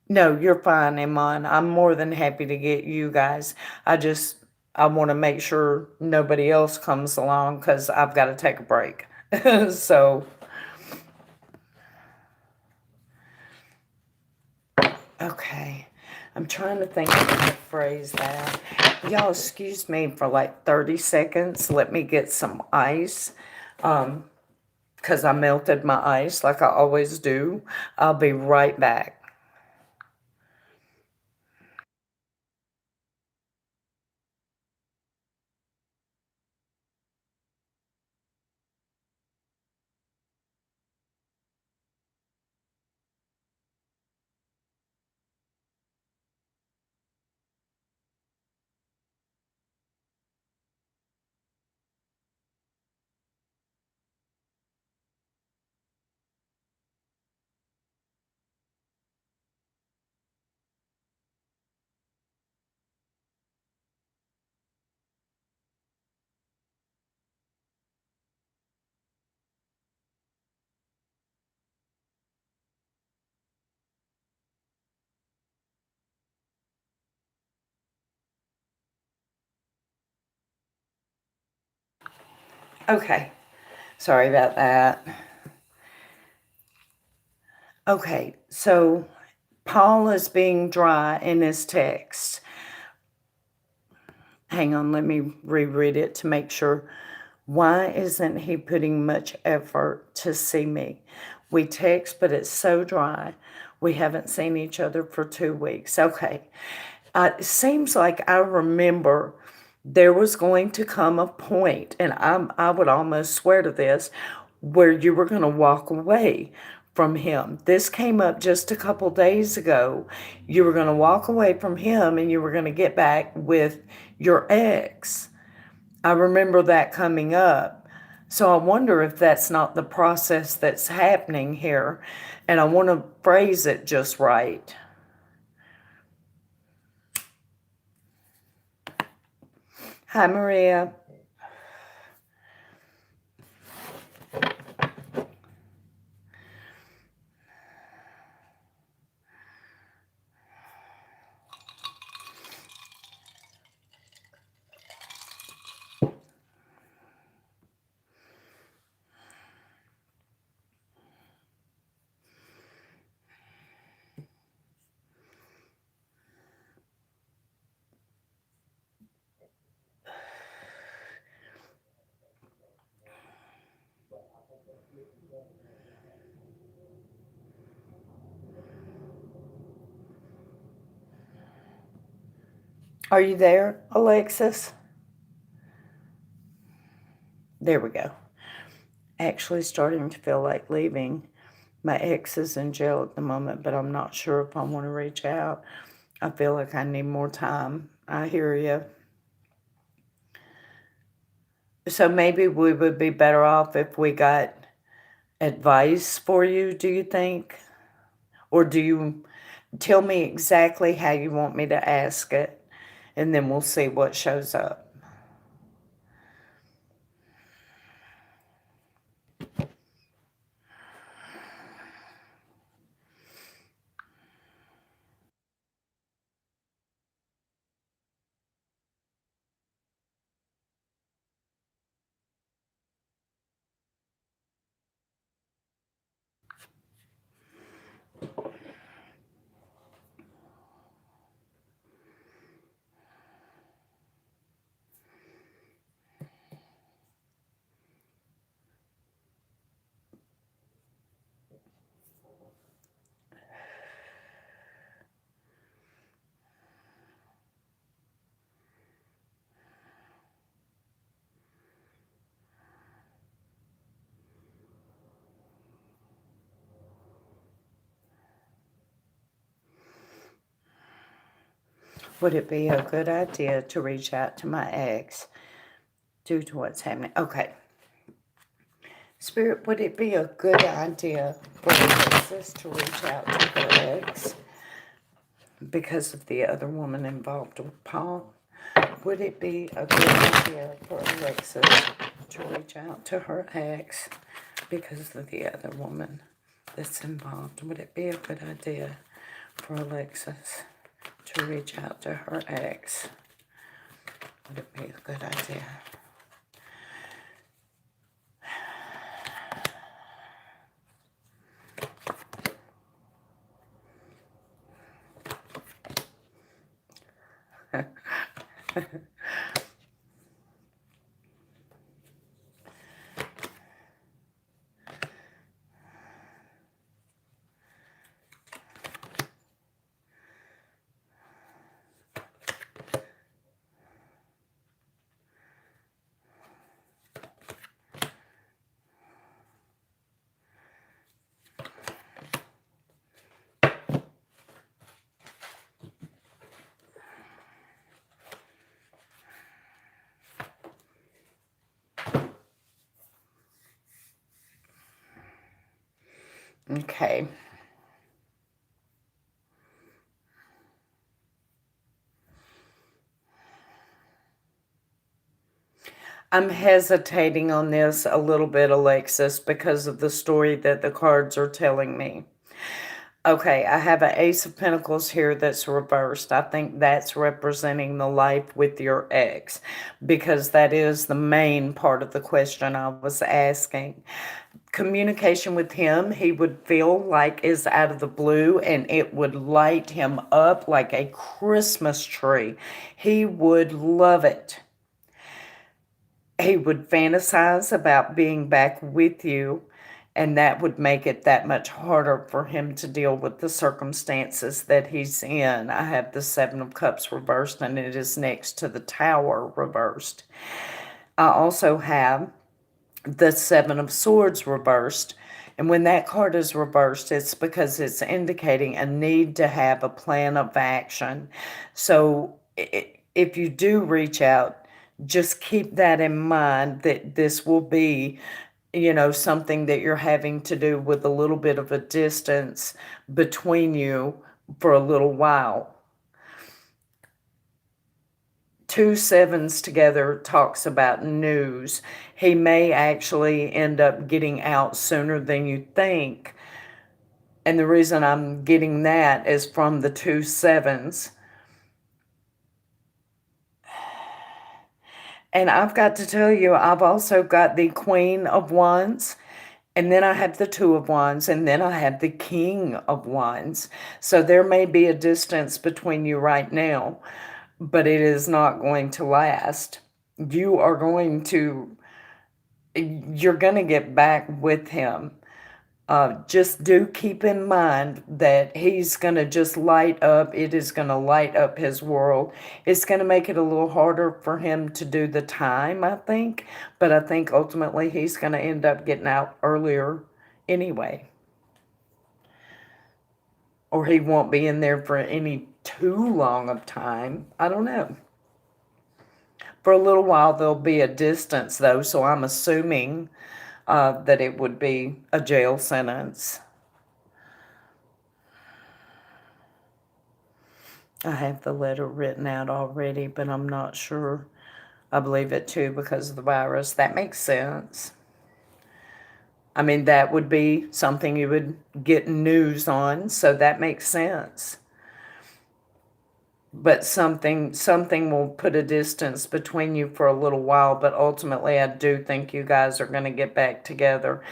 No, you're fine, Iman. I'm more than happy to get you guys. I want to make sure nobody else comes along because I've got to take a break. So, okay. I'm trying to think of how to phrase that. Y'all, excuse me for like 30 seconds. Let me get some ice. Because I melted my ice like I always do. I'll be right back. Okay. Sorry about that. Okay. So Paul is being dry in his text. Hang on. Let me reread it to make sure. Why isn't he putting much effort to see me? We text, but it's so dry. We haven't seen each other for 2 weeks. Okay. It seems like I remember there was going to come a point, and I would almost swear to this, where you were going to walk away from him. This came up just a couple days ago. You were going to walk away from him and you were going to get back with your ex. I remember that coming up. So I wonder if that's not the process that's happening here. And I want to phrase it just right. Hi, Maria. Are you there, Alexis? There we go. Actually starting to feel like leaving. My ex is in jail at the moment, but I'm not sure if I want to reach out. I feel like I need more time. I hear you. So maybe we would be better off if we got advice for you, do you think? Or do you tell me exactly how you want me to ask it, and then we'll see what shows up. Would it be a good idea to reach out to my ex due to what's happening? Okay. Spirit, would it be a good idea for Alexis to reach out to her ex because of the other woman involved with Paul? Would it be a good idea for Alexis to reach out to her ex because of the other woman that's involved? Would it be a good idea for Alexis to reach out to her ex? Would it be a good idea? Okay. I'm hesitating on this a little bit, Alexis, because of the story that the cards are telling me. Okay, I have an Ace of Pentacles here that's reversed. I think that's representing the life with your ex, because that is the main part of the question I was asking. Communication with him, he would feel like is out of the blue, and it would light him up like a Christmas tree. He would love it. He would fantasize about being back with you, and that would make it that much harder for him to deal with the circumstances that he's in. I have the Seven of Cups reversed, and it is next to the Tower reversed. I also have the Seven of Swords reversed. And when that card is reversed, it's because it's indicating a need to have a plan of action. So if you do reach out, just keep that in mind that this will be, something that you're having to do with a little bit of a distance between you for a little while. Two sevens together talks about news. He may actually end up getting out sooner than you think. And the reason I'm getting that is from the two sevens. And I've got to tell you, I've also got the Queen of Wands, and then I have the Two of Wands, and then I have the King of Wands. So there may be a distance between you right now, but it is not going to last. You are going to, you're going to get back with him. Just do keep in mind that he's going to just light up. It is going to light up his world. It's going to make it a little harder for him to do the time, I think. But I think ultimately he's going to end up getting out earlier anyway. Or he won't be in there for any too long of time. I don't know. For a little while, there'll be a distance, though, so I'm assuming that it would be a jail sentence. I have the letter written out already, but I'm not sure. I believe it too because of the virus. That makes sense. I mean, that would be something you would get news on, so that makes sense. But something will put a distance between you for a little while, but ultimately I do think you guys are going to get back together.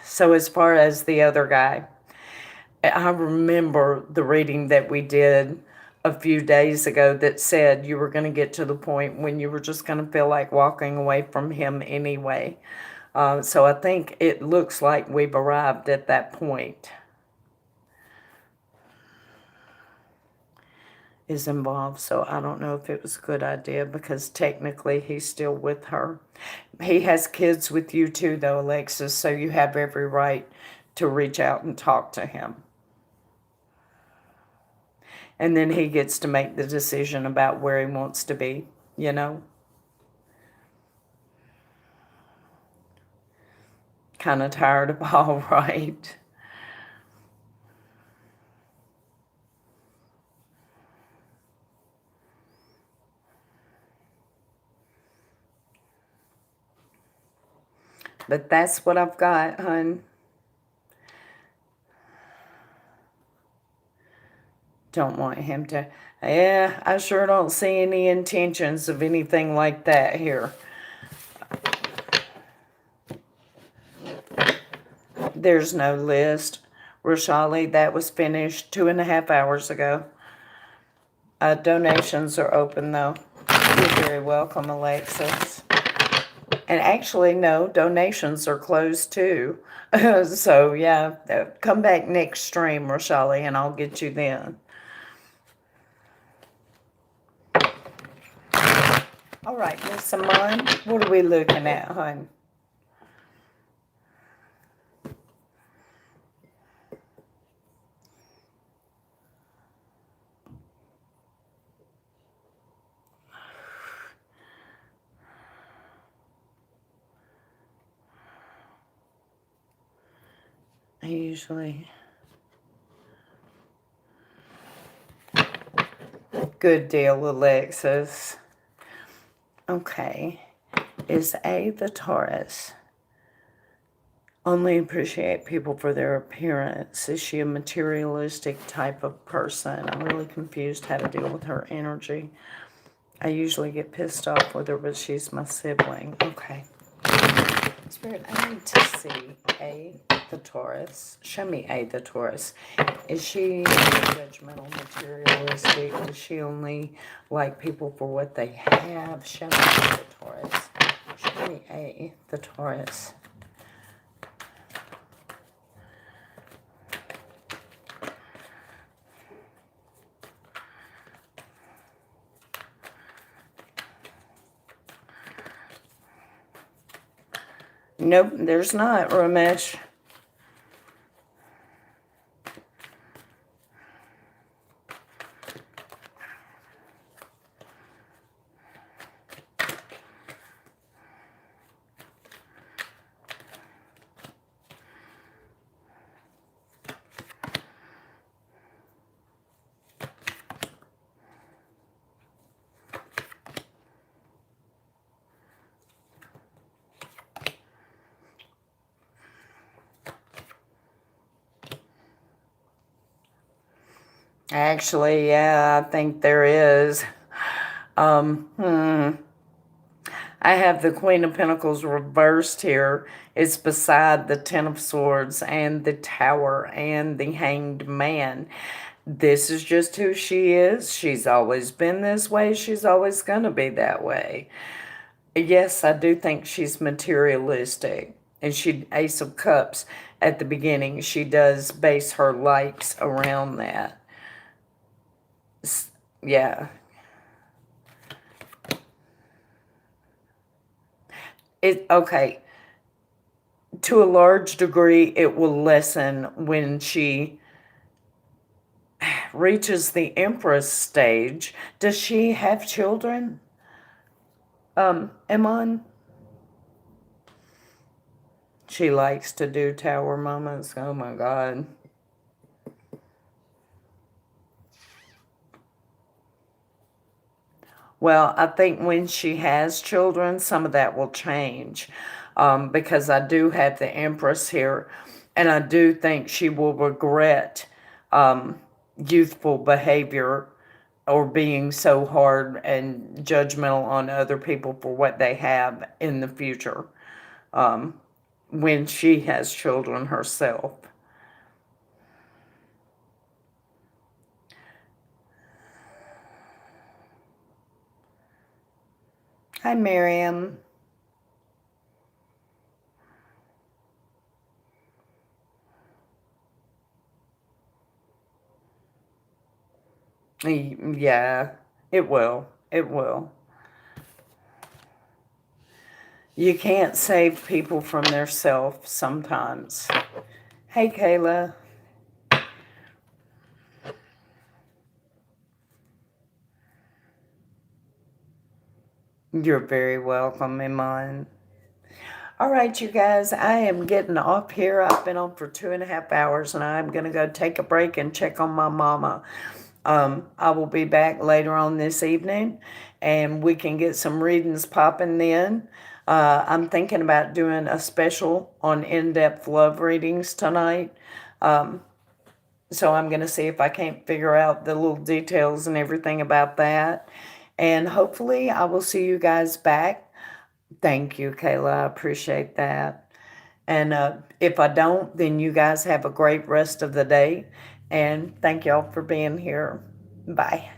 So as far as the other guy, I remember the reading that we did a few days ago that said you were going to get to the point when you were just going to feel like walking away from him anyway. So I think it looks like we've arrived at that point. Is involved, so I don't know if it was a good idea because technically he's still with her. He has kids with you too, though, Alexis, so you have every right to reach out and talk to him. And then he gets to make the decision about where he wants to be, you know? Kind of tired of all right. But that's what I've got, hon. Don't want him to. Yeah, I sure don't see any intentions of anything like that here. There's no list. Rashali, that was finished 2.5 hours ago. Donations are open, though. You're very welcome, Alexis. And actually, no, donations are closed, too. So, yeah, come back next stream, Rashali, and I'll get you then. All right, Miss Amon, what are we looking at, hon? I usually... Good deal, Alexis. Okay. Is A the Taurus? Only appreciate people for their appearance. Is she a materialistic type of person? I'm really confused how to deal with her energy. I usually get pissed off with her, but she's my sibling. Okay. Spirit, I need to see A, the Taurus. Show me A, the Taurus. Is she judgmental, materialistic? Does she only like people for what they have? Show me A, the Taurus. Show me A, the Taurus. Nope, there's not, Ramesh. Actually, yeah, I think there is. I have the Queen of Pentacles reversed here. It's beside the Ten of Swords and the Tower and the Hanged Man. This is just who she is. She's always been this way. She's always going to be that way. Yes, I do think she's materialistic. And she, Ace of Cups at the beginning, she does base her likes around that. Yeah. Okay. To a large degree, it will lessen when she reaches the Empress stage, does she have children? Iman? She likes to do tower moments. Oh my God. Well, I think when she has children, some of that will change, because I do have the Empress here, and I do think she will regret youthful behavior or being so hard and judgmental on other people for what they have in the future, when she has children herself. Hi, Miriam. Yeah, it will. It will. You can't save people from their self sometimes. Hey, Kayla. You're very welcome, Iman. All right, you guys, I am getting off here. I've been on for 2.5 hours, and I'm going to go take a break and check on my mama. I will be back later on this evening, and we can get some readings popping then. I'm thinking about doing a special on in-depth love readings tonight. So I'm going to see if I can't figure out the little details and everything about that. And hopefully I will see you guys back. Thank you, Kayla. I appreciate that. And if I don't, then you guys have a great rest of the day. And thank y'all for being here. Bye.